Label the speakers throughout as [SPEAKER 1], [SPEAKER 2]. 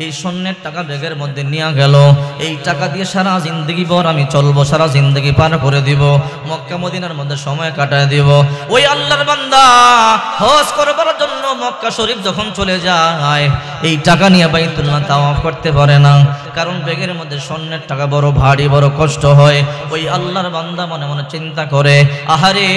[SPEAKER 1] এই স্বর্ণের টাকা ব্যাগের মধ্যে নিয়ে গেল। এই টাকা দিয়ে সারা জিন্দগি ভর আমি চলবো, সারা জিন্দগি পার করে দিব, মক্কা মদিনার মধ্যে সময় কাটায় দিব। ওই আল্লাহর বান্দা হজ করবার জন্য মক্কা শরীফ যখন চলে যায়, এই টাকা নিয়ে বাইতুল্লাহ তাওয়াফ করতে পারে না, কারণ ব্যাগের মধ্যে স্বর্ণের টাকা বড় ভারী, বড় কষ্ট হয়। ওই আল্লাহর বান্দা মনে মনে চিন্তা করে, আহারে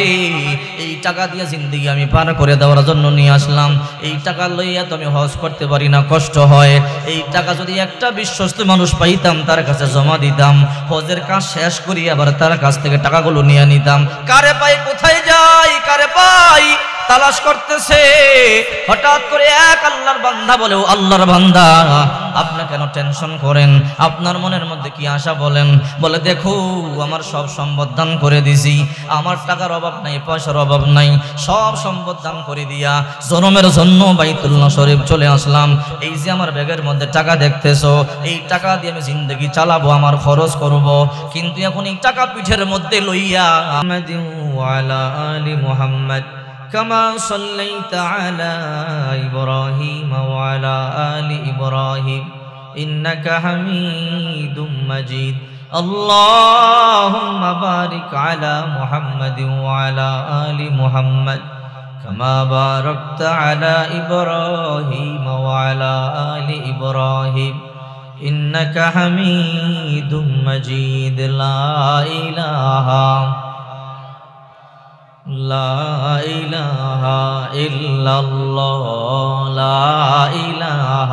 [SPEAKER 1] এই টাকা দিয়ে জিন্দগি আমি পার করে দেওয়ার জন্য নিয়ে আসলাম, এই টাকা লইয়া তো আমি হজ করতে পারি না, কষ্ট হয়। এই টাকা যদি একটা বিশ্বস্ত মানুষ পাইতাম, তার কাছে জমা দিতাম, হজের কাজ শেষ করি আবার তার কাছ থেকে টাকাগুলো নিয়ে নিতাম। কারে পাই, কোথায় যাই, কারে পাই তালাশ করতেছে। হঠাৎ করে এক আল্লাহর বান্দা বলে, ও আল্লাহর বান্দা, আপনি কেন টেনশন করেন? আপনার মনের মধ্যে কি আশা বলেন? বলে, দেখো আমার সব সম্পদ দান করে দিছি, আমার টাকার অভাব নাই, পয়সার অভাব নাই, সব সম্পদ দান করে দিয়া জনমের জন্য বাইতুল্লাহ শরীফ চলে আসলাম। এই যে আমার ব্যাগের মধ্যে টাকা দেখতেছো, এই টাকা দিয়ে আমি জিন্দগি চালাবো, আমার খরচ করব, কিন্তু এখন এই টাকা পিঠের মধ্যে লইয়া মুহাম্মদ كما صليت على إبراهيم وعلى آل إبراهيم إنك حميد مجيد اللهم بارك على محمد وعلى آل محمد كما باركت على إبراهيم وعلى آل إبراهيم إنك حميد مجيد لا إله لا إله إلا الله لا إله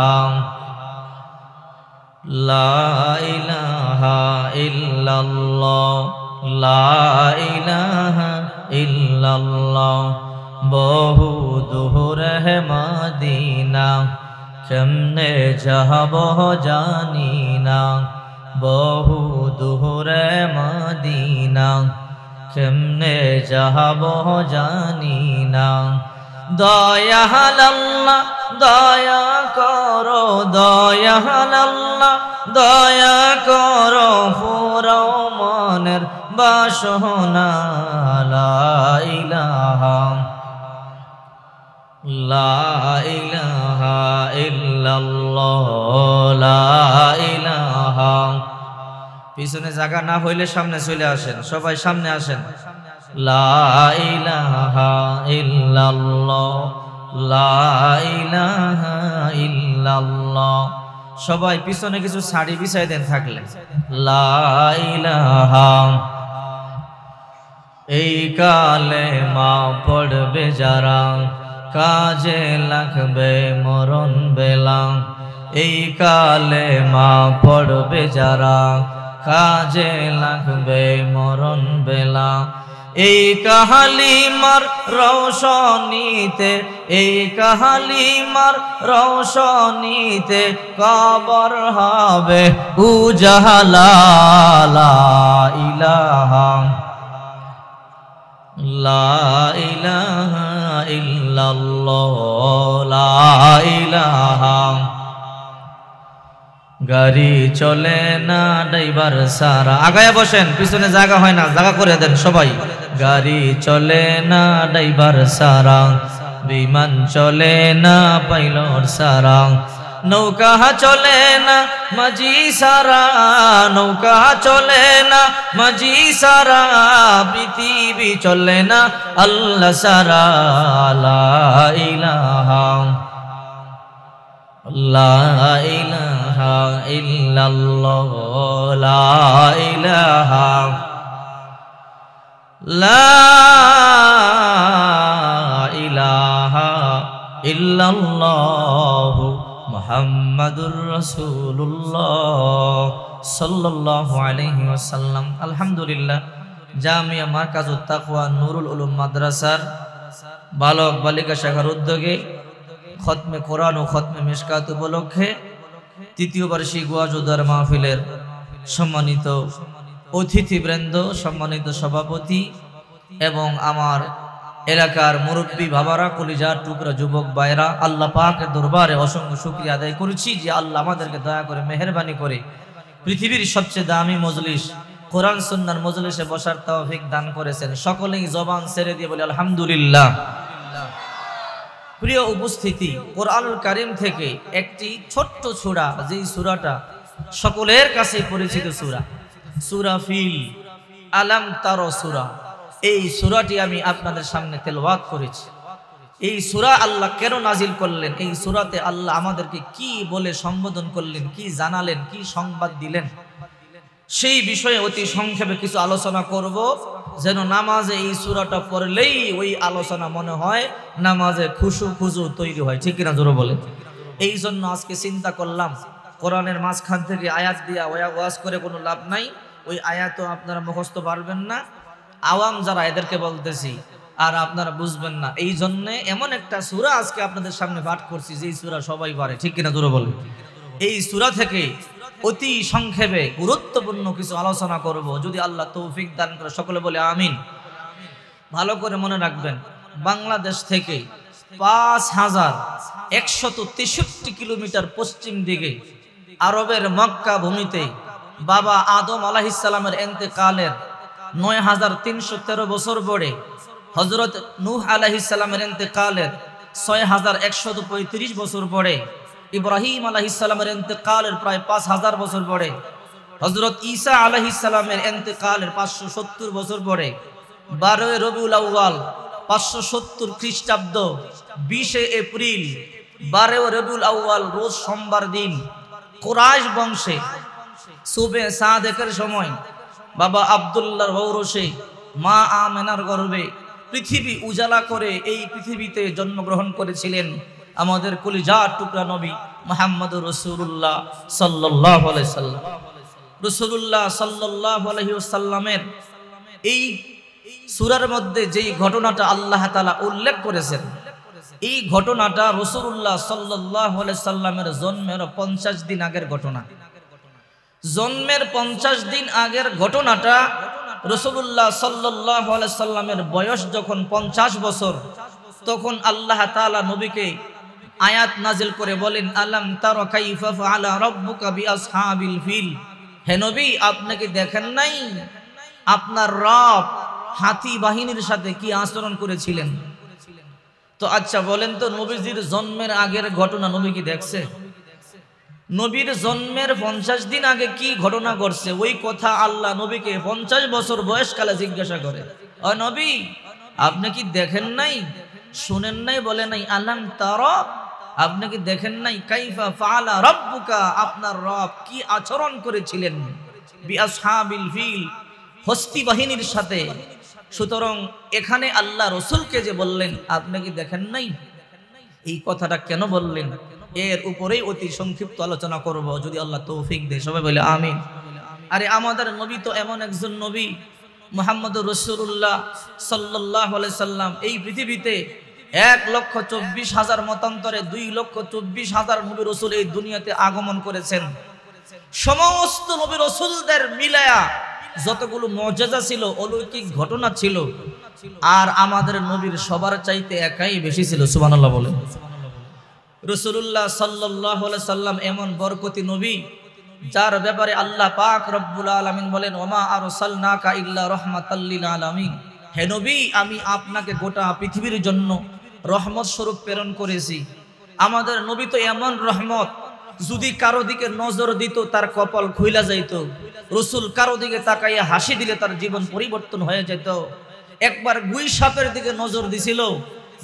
[SPEAKER 1] لا إله إلا الله لا إله إلا الله বহু দূর है মদিনা কেমনে যাব জানি না বহু দূর মদিনা কেমনে যাব জানি না দয়াল আল্লাহ দয়া করো দয়াল আল্লাহ দয়া করো ফুরাও মনের বাসনা লা ইলাহা লা ইলাহা ইল্লাল্লাহ লা ইলাহা পিছনে জায়গা না হইলে সামনে চলে আসেন, সবাই সামনে আসেন। লা ইলাহা ইল্লাল্লাহ লা ইলাহা ইল্লাল্লাহ সবাই পিছনে কিছু শাড়ি বিছাই দেন থাকলে। লা ইলাহা এই কালেমা পড়বে যারা কাজে লাগবে মরণ বেলা এই কালেমা পড়বে যারা কাজে লাগবে মরণ বেলা এই কাহালিমার রৌশনীতে এই কাহালিমার রৌশনীতে কবর হবে উজালা লা ইলাহা লা ইলাহা ইল্লাল্লাহ লা ইলাহা গাড়ি চলে না ড্রাইভার সারা আগায় বসেন, পিছনে জায়গা হয় না, জায়গা করে দেন সবাই। গাড়ি চলে না ড্রাইভার সারা বিমান চলে না পাইলট সারা নৌকা চলে না মাঝি সারা নৌকা চলে না মাঝি সারা পৃথিবী চলে না আল্লাহ সারা লা ইলাহা লা ইলাহা ইল্লাল্লাহ লা ইলাহা লা ইলাহা ইল্লাল্লাহ মুহাম্মাদুর রাসূলুল্লাহ সাল্লাল্লাহু আলাইহি ওয়াসাল্লাম। আলহামদুলিল্লাহ, জামিয়া মারকাজুত তাকওয়া নুরুল উলুম মাদ্রাসার বালক বালিকা শাখার উদ্যোগে খতমে কোরআন ও খতমে মিশকাত উপলক্ষে তৃতীয় বার্ষিক ওয়াজ ও দোয়া মাহফিলের সম্মানিত অতিথিবৃন্দ, সম্মানিত সভাপতি এবং আমার এলাকার মুরব্বী বাবারা, কলিজার টুকরা যুবক ভাইরা, আল্লাহ পাকের দরবারে অসংখ্য শুকরিয়া আদায় করেছি যে আল্লাহ আমাদেরকে দয়া করে মেহেরবানি করে পৃথিবীর সবচেয়ে দামি মজলিস কোরআন সুন্নাহর মজলিসে বসার তৌফিক দান করেছেন। সকলেই জবান ছেড়ে দিয়ে বলি আলহামদুলিল্লাহ। প্রিয় উপস্থিতি, কোরআনুল কারীম থেকে একটি ছোট্ট সূরা, যেই সূরাটা সকলের কাছে পরিচিত সূরা, সূরা ফিল, আলাম তারা সূরা। এই সূরাটি আমি আপনাদের সামনে তেলাওয়াত করেছি। এই সূরা আল্লাহ কেন নাজিল করলেন, এই সূরাতে আল্লাহ আমাদেরকে কি বলে সম্বোধন করলেন, কি জানালেন, কি সংবাদ দিলেন, সেই বিষয়ে অতি সংক্ষেপে কিছু আলোচনা করব, যেন নামাজে এই সূরাটা পড়লেই ওই আলোচনা মনে হয় নামাজে খুশু তৈরি হয়। ঠিক কিনা জোরে বলেন? এই জন্য আজকে চিন্তা করলাম কোরআনের মাঝখান থেকে আয়াত দিয়া ওয়াজ করে কোনো লাভ নাই। ওই আয়াতও আপনারা মুখস্থ পারবেন না, আওয়াম যারা এদেরকে বলতেছি, আর আপনারা বুঝবেন না। এই জন্যে এমন একটা সূরা আজকে আপনাদের সামনে পাঠ করছি যেই সূরা সবাই পারে। ঠিক কিনা জোরে বলেন? এই সূরা থেকে অতি সংক্ষেপে গুরুত্বপূর্ণ কিছু আলোচনা করব, যদি আল্লাহ তৌফিক দান করে। সকলে বলে আমিন। ভালো করে মনে রাখবেন, বাংলাদেশ থেকে ৫,১৬৩ কিলোমিটার পশ্চিম দিকে আরবের মক্কা ভূমিতে বাবা আদম আলাইহিস সালামের ইন্তেকালের ৯,৩১৩ বছর পরে, হযরত নূহ আলাইহিস সালামের ইন্তেকালের ৬,১৩৫ বছর পরে, ইব্রাহিম আলাইহিস সালামের ইন্তেকালের প্রায় ৫,০০০ বছর পরে, হযরত ঈসা আলাইহিস সালামের ইন্তেকালের ৫৭০ বছর পরে, ১২ রবিউল আউয়াল ৫৭০ খ্রিস্টাব্দ ২০ এপ্রিল ১২ রবিউল আউয়াল রোজ সোমবার দিন কুরাইশ বংশে সুবে সাদেকের সময় বাবা আব্দুল্লাহর ঔরসে মা আমেনার গর্ভে পৃথিবী উজালা করে এই পৃথিবীতে জন্মগ্রহণ করেছিলেন আমাদের কলিজার টুকরা নবী মুহাম্মদুর রাসূলুল্লাহ সাল্লাল্লাহু আলাইহি সাল্লাম। রাসূলুল্লাহ সাল্লাল্লাহু আলাইহি ওয়াসাল্লামের এই সূরার মধ্যে যেই ঘটনাটা আল্লাহ তাআলা উল্লেখ করেছেন, এই ঘটনাটা রাসূলুল্লাহ সাল্লাল্লাহু আলাইহি সাল্লামের জন্মের ৫০ দিন আগের ঘটনা। জন্মের ৫০ দিন আগের ঘটনাটা রাসূলুল্লাহ সাল্লাল্লাহু আলাইহি সাল্লামের বয়স যখন ৫০ বছর, তখন আল্লাহ তাআলা নবীকে আয়াত নাজিল করে বলেন, আলাম তারা কাইফা ফাআলা রাব্বুকা বিআসহাবিল ফিল। হে নবী, আপনি কি দেখেন নাই আপনার রব হাতি বাহিনীর সাথে কি আচরণ করেছিলেন? তো আচ্ছা বলেন তো, নবীজির জন্মের আগের ঘটনা নবী কি দেখছে? নবীর জন্মের ৫০ দিন আগে কি ঘটনা ঘটছে ওই কথা আল্লাহ নবীকে ৫০ বছর বয়সকালে জিজ্ঞাসা করে, ও নবী আপনি কি দেখেন নাই, শুনেন নাই? বলে নাই আলাম তারা, আপনি কি দেখেন নাই কাইফা ফাআলা রাব্বুকা, আপনার রব কি আচরণ করেছিলেন বিআসহাবিল ফিল, হস্তি বাহিনীর সাথে। সুতরাং এখানে আল্লাহ রসুলকে যে বললেন আপনি কি দেখেন নাই, এই কথাটা কেন বললেন, এর উপরেই অতি সংক্ষিপ্ত আলোচনা করব, যদি আল্লাহ তৌফিক দেয়। সবাই বলে আমিন। আরে আমাদের নবী তো এমন একজন নবী, মুহাম্মদুর রাসূলুল্লাহ সাল্লাল্লাহু আলাইহি সাল্লাম এই পৃথিবীতে ১,২৪,০০০ মতান্তরে ২,২৪,০০০ নবী রাসূল এই দুনিয়াতে আগমন করেছেন। সমস্ত নবী রাসূলদের মিলায়া যতগুলো মুজিজা ছিল, অলৌকিক ঘটনা ছিল, আর আমাদের নবীর সবার চাইতে একাই বেশি ছিল। সুবহানাল্লাহ বলেন। রাসূলুল্লাহ সাল্লাল্লাহু আলাইহি সাল্লাম এমন বরকতি নবী, যার ব্যাপারে আল্লাহ পাক রব্বুল আলামিন বলেন, ওমা আরসালনাকা ইল্লা রাহমাতাল লিল আলামিন। হে নবী, আমি আপনাকে গোটা পৃথিবীর জন্য রহমত স্বরূপ প্রেরণ করেছি। আমাদের নবী তো এমন রহমত, যদি কারো দিকে নজর দিত তার কপাল খুইলা যাইত। রাসূল কারো দিকে তাকাইয়া হাসি দিলে তার জীবন পরিবর্তন হয়ে যেত। একবার গুই সাপের দিকে নজর দিছিল,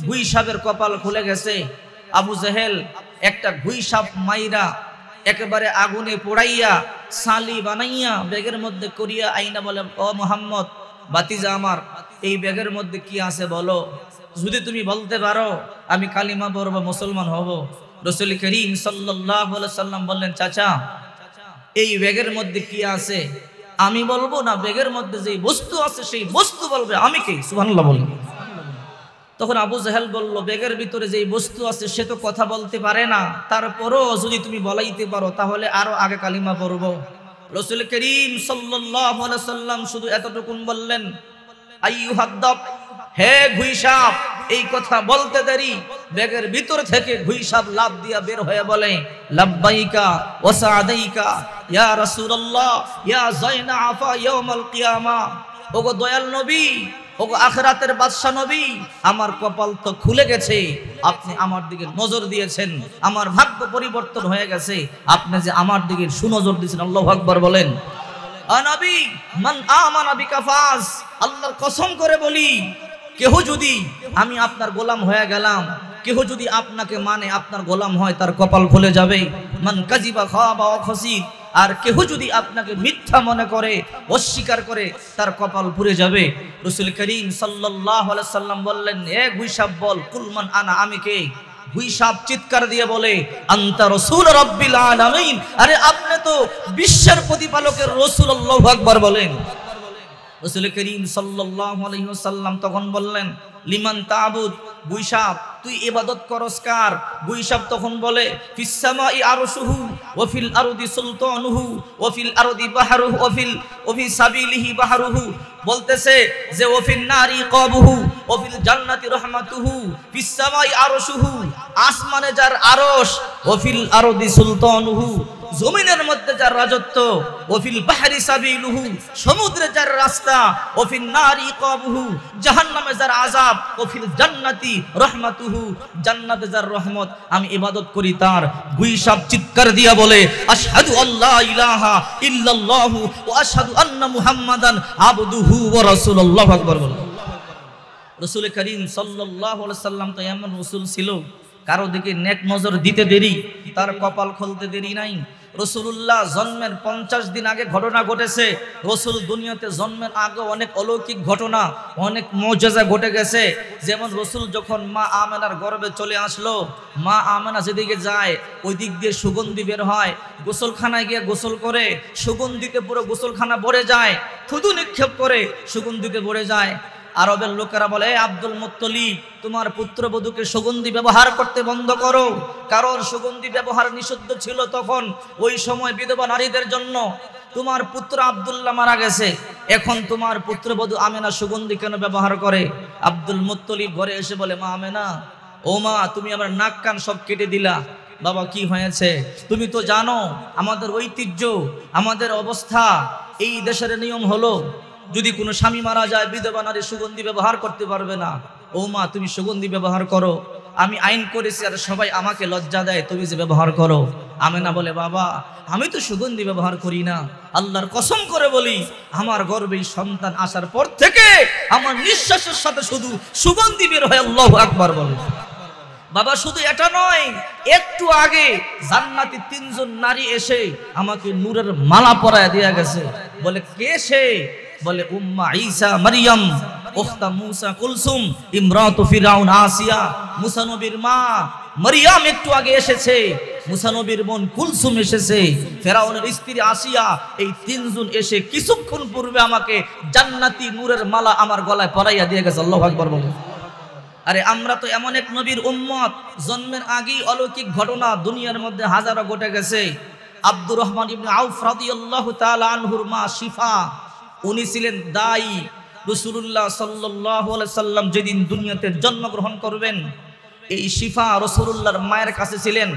[SPEAKER 1] গুই সাপের কপাল খুলে গেছে। আবু জেহেল একটা গুই সাপ মাইরা একেবারে আগুনে পোড়াইয়া সালি বানাইয়া ব্যাগের মধ্যে করিয়া আইনা বলে, ও মুহাম্মদ বাতিজা আমার, এই ব্যাগের মধ্যে কি আছে বলো, যদি তুমি বলতে পারো আমি কালিমা পড়ব, মুসলমান হব। রাসূল করিম সাল্লাল্লাহু আলাইহি সাল্লাম বললেন, চাচা এই ব্যাগের মধ্যে কি আছে আমি বলবো না, ব্যাগের মধ্যে যেই বস্তু আছে সেই বস্তু বলবে, আমি কে? সুবহানাল্লাহ বলেন। তখন আবু জেহেল বলল, ব্যাগের ভিতরে যেই বস্তু আছে সে তো কথা বলতে পারে না, তারপরও যদি তুমি বলাইতে পারো তাহলে আরো আগে কালিমা পড়ব। রাসূল করিম সাল্লাল্লাহু আলাইহি সাল্লাম শুধু এতটুকুন বললেন, আইয়ুহাদ্দাব, হে ঘুই সাপ। এই কথা বলতে দেরি ব্যাগের ভিতর থেকে ঘুই সাপ লাফ দিয়া বের হয়ে বলে, লাব্বাইকা ওয়া সাআদাইকা ইয়া রাসূলুল্লাহ ইয়া যায়না আফা ইয়াউমাল কিয়ামা। ওগো দয়াল নবী, ও ওগো আখিরাতের বাদশা নবী, আমার কপাল তো খুলে গেছে, আপনি আমার দিকে নজর দিয়েছেন, আমার ভাগ্য পরিবর্তন হয়ে গেছে, আপনি যে আমার দিকে সুনজর দিয়েছেন। আল্লাহু আকবার বলেন। নবী, মান আমানা বিকা ফাজ, আল্লাহর কসম করে বলি, কেহ যদি, আমি আপনার গোলাম হয়ে গেলাম, কেহ যদি আপনাকে মানে আপনার গোলাম হয়, তার কপাল খুলে যাবে। মান কাযিবা খাবা ওয়া খাসির, আর কেহ যদি আপনাকে মিথ্যা মনে করে, অস্বীকার করে, তার কপাল পুড়ে যাবে। রাসূল করিম সাল্লাল্লাহু আলাইহি সাল্লাম বললেন, হে গুইসাব বল, কুল মান আনা, আমি কে? গুইসাব চিৎকার দিয়ে বলে, আনতা রাসূল রাব্বিল আলামিন, আরে আপনি তো বিশ্বের প্রতিপালকের রাসূল। আল্লাহু আকবার বলেন। রাসূল করিম সাল্লাল্লাহু আলাইহি ওয়াসাল্লাম তখন বললেন, লিমান তা'বুদ, গুইসাব তুই ইবাদত করস কার? গুইসাব তখন বলে, ফিস সামাই আরশুহু ওয়া ফিল আরদি সুলতানুহু ওয়া ফিল আরদি বাহরুহু ওয়া ফি সাবিলিহি বাহরুহু, বলতেছে যে ওয়া ফিন নারি কাবুহু ওয়া ফিল জান্নাতি রাহমাতুহু, ফিস সামাই আরশুহু, আসমানে যার আরশ, ওয়া ফিল আরদি সুলতানুহু, জমিনের মধ্যে যার রাজত্ব, ওফিল বাহরি সাবিলুহু, সমুদ্রে যার রাস্তা, ওফিল নারি কাবুহু, জাহান্নামে যার আযাব, ওফিল জান্নাতি রাহমাতুহু, জান্নাতে যার রহমত, আমি ইবাদত করি তার। গুইসাব চিৎকার দিয়া বলে, আশহাদু আল্লা ইলাহা ইল্লাল্লাহু ওয়া আশহাদু আন্না মুহাম্মাদান আবদুহু ওয়া রাসূলুহু। আল্লাহু আকবার বলে। রাসূল করিম সাল্লাল্লাহু আলাইহি সাল্লাম তো এমন রাসূল ছিল, কারো দিকে নেক নজর দিতে দেরি, তার কপাল খুলতে দেরি নাই। রাসূলুল্লাহ জন্মের 50 দিন আগে ঘটনা ঘটেছে। রাসূল দুনিয়াতে জন্মের আগে অনেক অলৌকিক ঘটনা, অনেক মুজিজা ঘটে গেছে। যেমন রাসূল যখন মা আমেনার গর্ভে চলে আসলো, মা আমেনা যেদিকে যায় ওই দিক দিয়ে সুগন্ধি বের হয়, গোসলখানায় গিয়ে গোসল করে, সুগন্ধিতে পুরো গোসলখানা ভরে যায়, থুতু নিক্ষেপ করে সুগন্ধিতে ভরে যায়। আরবের লোকেরা বলে, আব্দুল মুত্তালিব, তোমার পুত্রবধূকে সুগন্ধি ব্যবহার করতে বন্ধ করো, কারণ সুগন্ধি ব্যবহার নিষিদ্ধ ছিল তখন, ওই সময় বিধবা নারীদের জন্য। তোমার পুত্র আব্দুল্লাহ মারা গেছে, এখন তোমার পুত্রবধূ আমেনা সুগন্ধি কেন ব্যবহার করে? আব্দুল মুত্তালিব ঘরে এসে বলে, মা আমেনা, ও মা, তুমি আমার নাক কান সব কেটে দিলা। বাবা, কি হয়েছে? তুমি তো জানো আমাদের ঐতিহ্য, আমাদের অবস্থা, এই দেশের নিয়ম হলো, যদি কোনো স্বামী মারা যায়, বিধবা নারী সুগন্ধি ব্যবহার করতে পারবে না। ও মা, তুমি সুগন্ধি ব্যবহার করো, আমি আইন করেছি, আর সবাই আমাকে লজ্জা দেয়, তুমি যে ব্যবহার করো। আমেনা বলে, বাবা, আমি তো সুগন্ধি ব্যবহার করি না, আল্লাহর কসম করে বলি, আমার গর্ভে সন্তান আসার পর থেকে আমার নিঃশ্বাসের সাথে শুধু সুগন্ধি বের হয়। আল্লাহু আকবার বলে। বাবা, শুধু এটা নয়, একটু আগে জান্নাতি 3 জন নারী এসে আমাকে নূরের মালা পরায় দেয়া গেছে। বলে, কে সে? বলে, উম্মা ঈসা মারইয়াম, উখতা মুসা কুলসুম, ইমরাতু ফিরাউন আসিয়া। মুসা নবীর মা মারইয়াম একটু আগে এসেছে, মুসা নবীর বোন কুলসুম এসেছে, ফেরাউনের স্ত্রী আসিয়া, এই 3 জন এসে কিছুক্ষণ পূর্বে আমাকে জান্নাতি নূরের মালা আমার গলায় পরাইয়া দিয়ে গেছে। আল্লাহু আকবার বলে। আরে আমরা তো এমন এক নবীর উম্মত, জন্মের আগেই অলৌকিক ঘটনা দুনিয়ার মধ্যে হাজারো ঘটে গেছে। আব্দুর রহমান ইবনে আউফ রাদিয়াল্লাহু তাআলা আনহুর মা শিফা, উনি ছিলেন দায়ী। রাসূলুল্লাহ সাল্লাল্লাহু আলাইহি সাল্লাম যেদিন দুনিয়াতে জন্মগ্রহণ করবেন, এই শিফা রাসূলুল্লাহর মায়ের কাছে ছিলেন,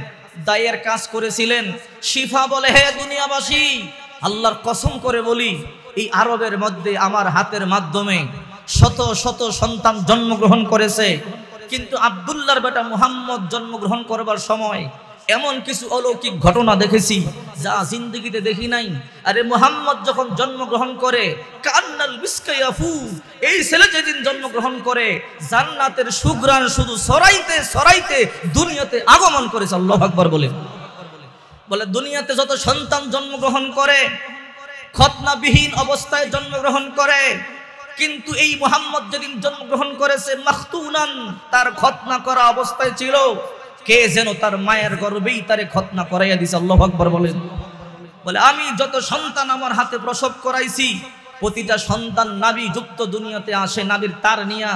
[SPEAKER 1] দায়ের কাজ করেছিলেন। শিফা বলে, হে দুনিয়াবাসী, আল্লাহর কসম করে বলি, এই আরবের মধ্যে আমার হাতের মাধ্যমে শত শত সন্তান জন্মগ্রহণ করেছে, কিন্তু আব্দুল্লাহর বেটা মুহাম্মদ জন্মগ্রহণ করবার সময় এমন কিছু অলৌকিক ঘটনা দেখেছি যা জিন্দেগিতে দেখি নাই। আরে মুহাম্মদ যখন জন্মগ্রহণ করে, কান্নাল বিসকায়াফু, এই ছেলে যেদিন জন্মগ্রহণ করে, জান্নাতের সুঘ্রাণ শুধু ছড়াইতে ছড়াইতে দুনিয়াতে আগমন করেছে। আল্লাহু আকবার বলে। বলে, দুনিয়াতে যত সন্তান জন্মগ্রহণ করে খতনাবিহীন অবস্থায় জন্মগ্রহণ করে, কিন্তু এই মুহাম্মদ যেদিন জন্মগ্রহণ করেছে মাখতুনান, তার খতনা করা অবস্থায় ছিল। কে যেন তার মায়ের গর্ভেই তারে খতনা করাইয়া দিছে। আল্লাহু আকবার বলেন। বলে, আমি যত সন্তান আমার হাতে প্রসব করাইছি, প্রতিটা সন্তান নাভি যুক্ত দুনিয়াতে আসে, নাভির তার নিয়া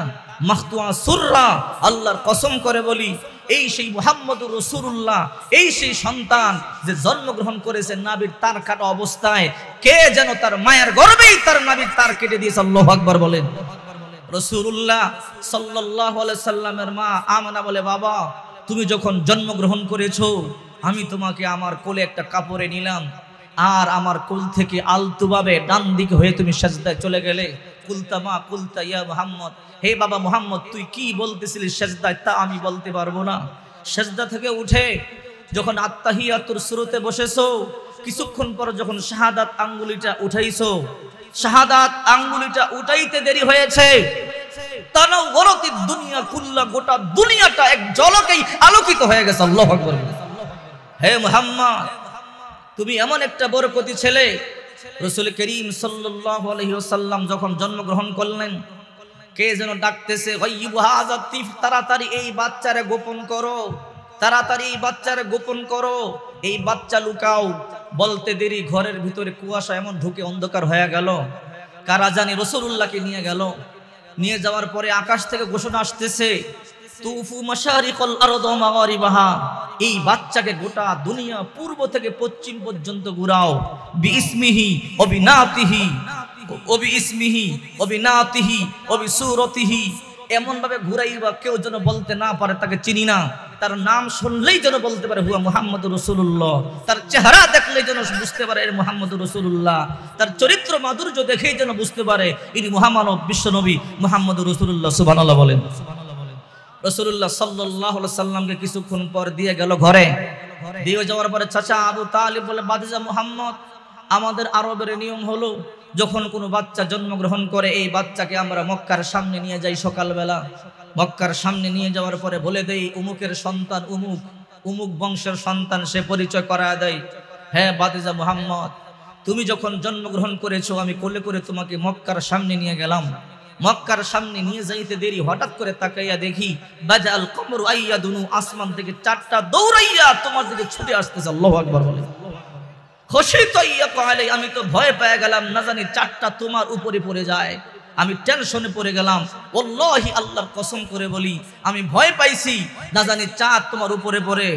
[SPEAKER 1] মাখতুয়া সুররা। আল্লাহর কসম করে বলি, এই সেই মুহাম্মদুর রাসূলুল্লাহ, এই সেই সন্তান যে জন্মগ্রহণ করেছে নাভির তার কাটা অবস্থায়, কে যেন তার মায়ের গর্ভেই তার নাভির তার কেটে দিয়েছে। আল্লাহু আকবার বলেন। রাসূলুল্লাহ সাল্লাল্লাহু আলাইহি সাল্লামের মা আমেনা বলে, বাবা, তুমি যখন জন্মগ্রহণ করেছো, আমি তোমাকে আমার কোলে একটা কাপড়ে নিলাম, আর আমার কোল থেকে আলতুভাবে ডান দিকে হয়ে তুমি সাজদায় চলে গেলে। কুলতা মা কুলতা ইয়া মুহাম্মদ, হে বাবা মুহাম্মদ তুই কি বলতেছিলি সেজদায় তা আমি বলতে পারবো না। সেজদা থেকে উঠে যখন আত্তাহিয়াতুর শুরুতে বসেছো, কিছুক্ষণ পর যখন শাহাদাত আঙ্গুলিটা উঠাইছো, শাহাদাত আঙ্গুলিটা উঠাইতে দেরি হয়েছে, তানাওয়ারাতিদ দুনিয়া কুল্লা, গোটা দুনিয়াটা এক ঝলকেই আলোকিত হয়ে গেছে। আল্লাহু আকবার। হে মুহাম্মদ তুমি এমন একটা বরকতি ছেলে। রাসূল করিম সাল্লাল্লাহু আলাইহি ওয়াসাল্লাম যখন জন্মগ্রহণ করলেন, কে যেন ডাকতেছে, গায়্যিবু হাযা তিফ, তাড়াতাড়ি এই বাচ্চারে গোপন করো, তাড়াতাড়ি এই বাচ্চারে গোপন করো, এই বাচ্চা লুকাও। বলতে দেরি ঘরের ভিতরে কুয়াশা এমন ঢুকে অন্ধকার হয়ে গেল। কারা জানি রাসূলুল্লাহকে নিয়ে গেল। নিয়ে যাওয়ার পরে আকাশ থেকে ঘোষণা আসতেছে, তুফু মাশারিকাল আরদ ওয়া মাগারিবাহা, এই বাচ্চাকে গোটা দুনিয়া পূর্ব থেকে পশ্চিম পর্যন্ত ঘুরাও। বিইসমিহি ওয়া বিনাতিহি ওয়া বিইসমিহি ওয়া বিনাতিহি ওয়া বিসূরাতিহি, এমন ভাবে ঘুরাইবা কেউ যেন বলতে না পারে তাকে চিনি না। তার নাম শুনলেই যেন বলতে পারে হুয়া মুহাম্মদুর রাসূলুল্লাহ। তার চেহারা দেখলেই যেন বুঝতে পারে এর মুহাম্মদুর রাসূলুল্লাহ। তার চরিত্র মাধুর্য দেখেই যেন বুঝতে পারে ইনি মহামানব বিশ্বনবী মুহাম্মদুর রাসূলুল্লাহ। সুবহানাল্লাহ বলেন। রাসূলুল্লাহ সাল্লাল্লাহু আলাইহি সাল্লামকে কিছুক্ষণ পর দিয়ে গেল ঘরে। দিয়ে যাওয়ার পরে চাচা আবু তালিব বলে, বাদশা মুহাম্মদ, আমাদের আরবের নিয়ম হলো যখন কোনো বাচ্চা জন্মগ্রহণ করে এই বাচ্চাকে আমরা মক্কার সামনে নিয়ে যাই সকালবেলা। মক্কার সামনে নিয়ে যাওয়ার পরে বলে দেই উমুকের সন্তান উমুক, উমুক বংশের সন্তান, সে পরিচয় করায় দেয়। হ্যাঁ বাদশা মুহাম্মদ, তুমি যখন জন্মগ্রহণ করেছো আমি কোলে করে তোমাকে মক্কার সামনে নিয়ে গেলাম। মক্কার সামনে নিয়ে যাইতে দেরি, হঠাৎ করে তাকাইয়া দেখি বাজাল কমরু আইয়াদুনু, আসমান থেকে চাঁদটা দৌড়াইয়া তোমার দিকে ছুটে আসতেছে। আল্লাহু আকবার বলে। খশিতু ইয়াকা আলাই, আমি তো ভয় পেয়ে গেলাম, না জানি চাঁদটা তোমার উপরে পড়ে যায়। আমি টেনশনে পড়ে গেলাম। ওয়াল্লাহি আল্লাহর কসম করে বলি আমি ভয় পাইছি, না জানি চাঁদ তোমার উপরে পড়ে।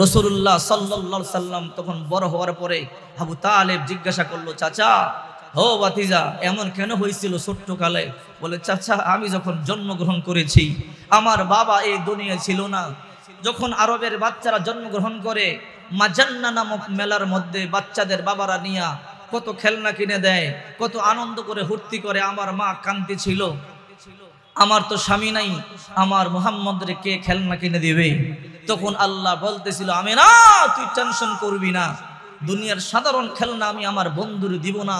[SPEAKER 1] রাসূলুল্লাহ সাল্লাল্লাহু আলাইহি সাল্লাম তখন বড় হওয়ার পরে আবু তালেব জিজ্ঞাসা করলো, চাচা ও ভাতিজা এমন কেন হয়েছিল ছোট্ট কালে? বলে, চাচা আমি যখন জন্মগ্রহণ করেছি আমার বাবা এই দুনিয়া ছিল না। যখন আরবের বাচ্চারা জন্মগ্রহণ করে মাজান্না নামক মেলার মধ্যে বাচ্চাদের বাবারা নিয়া কত খেলনা কিনে দেয়, কত আনন্দ করে ফুর্তি করে। আমার মা কান্তি ছিল, আমার তো স্বামী নাই, আমার মুহাম্মদরে কে খেলনা কিনে দিবে? তখন আল্লাহ বলতেছিল, আমিনা তুই টেনশন করবি না, দুনিয়ার সাধারণ খেলনা আমি আমার বন্ধুরে দিব না।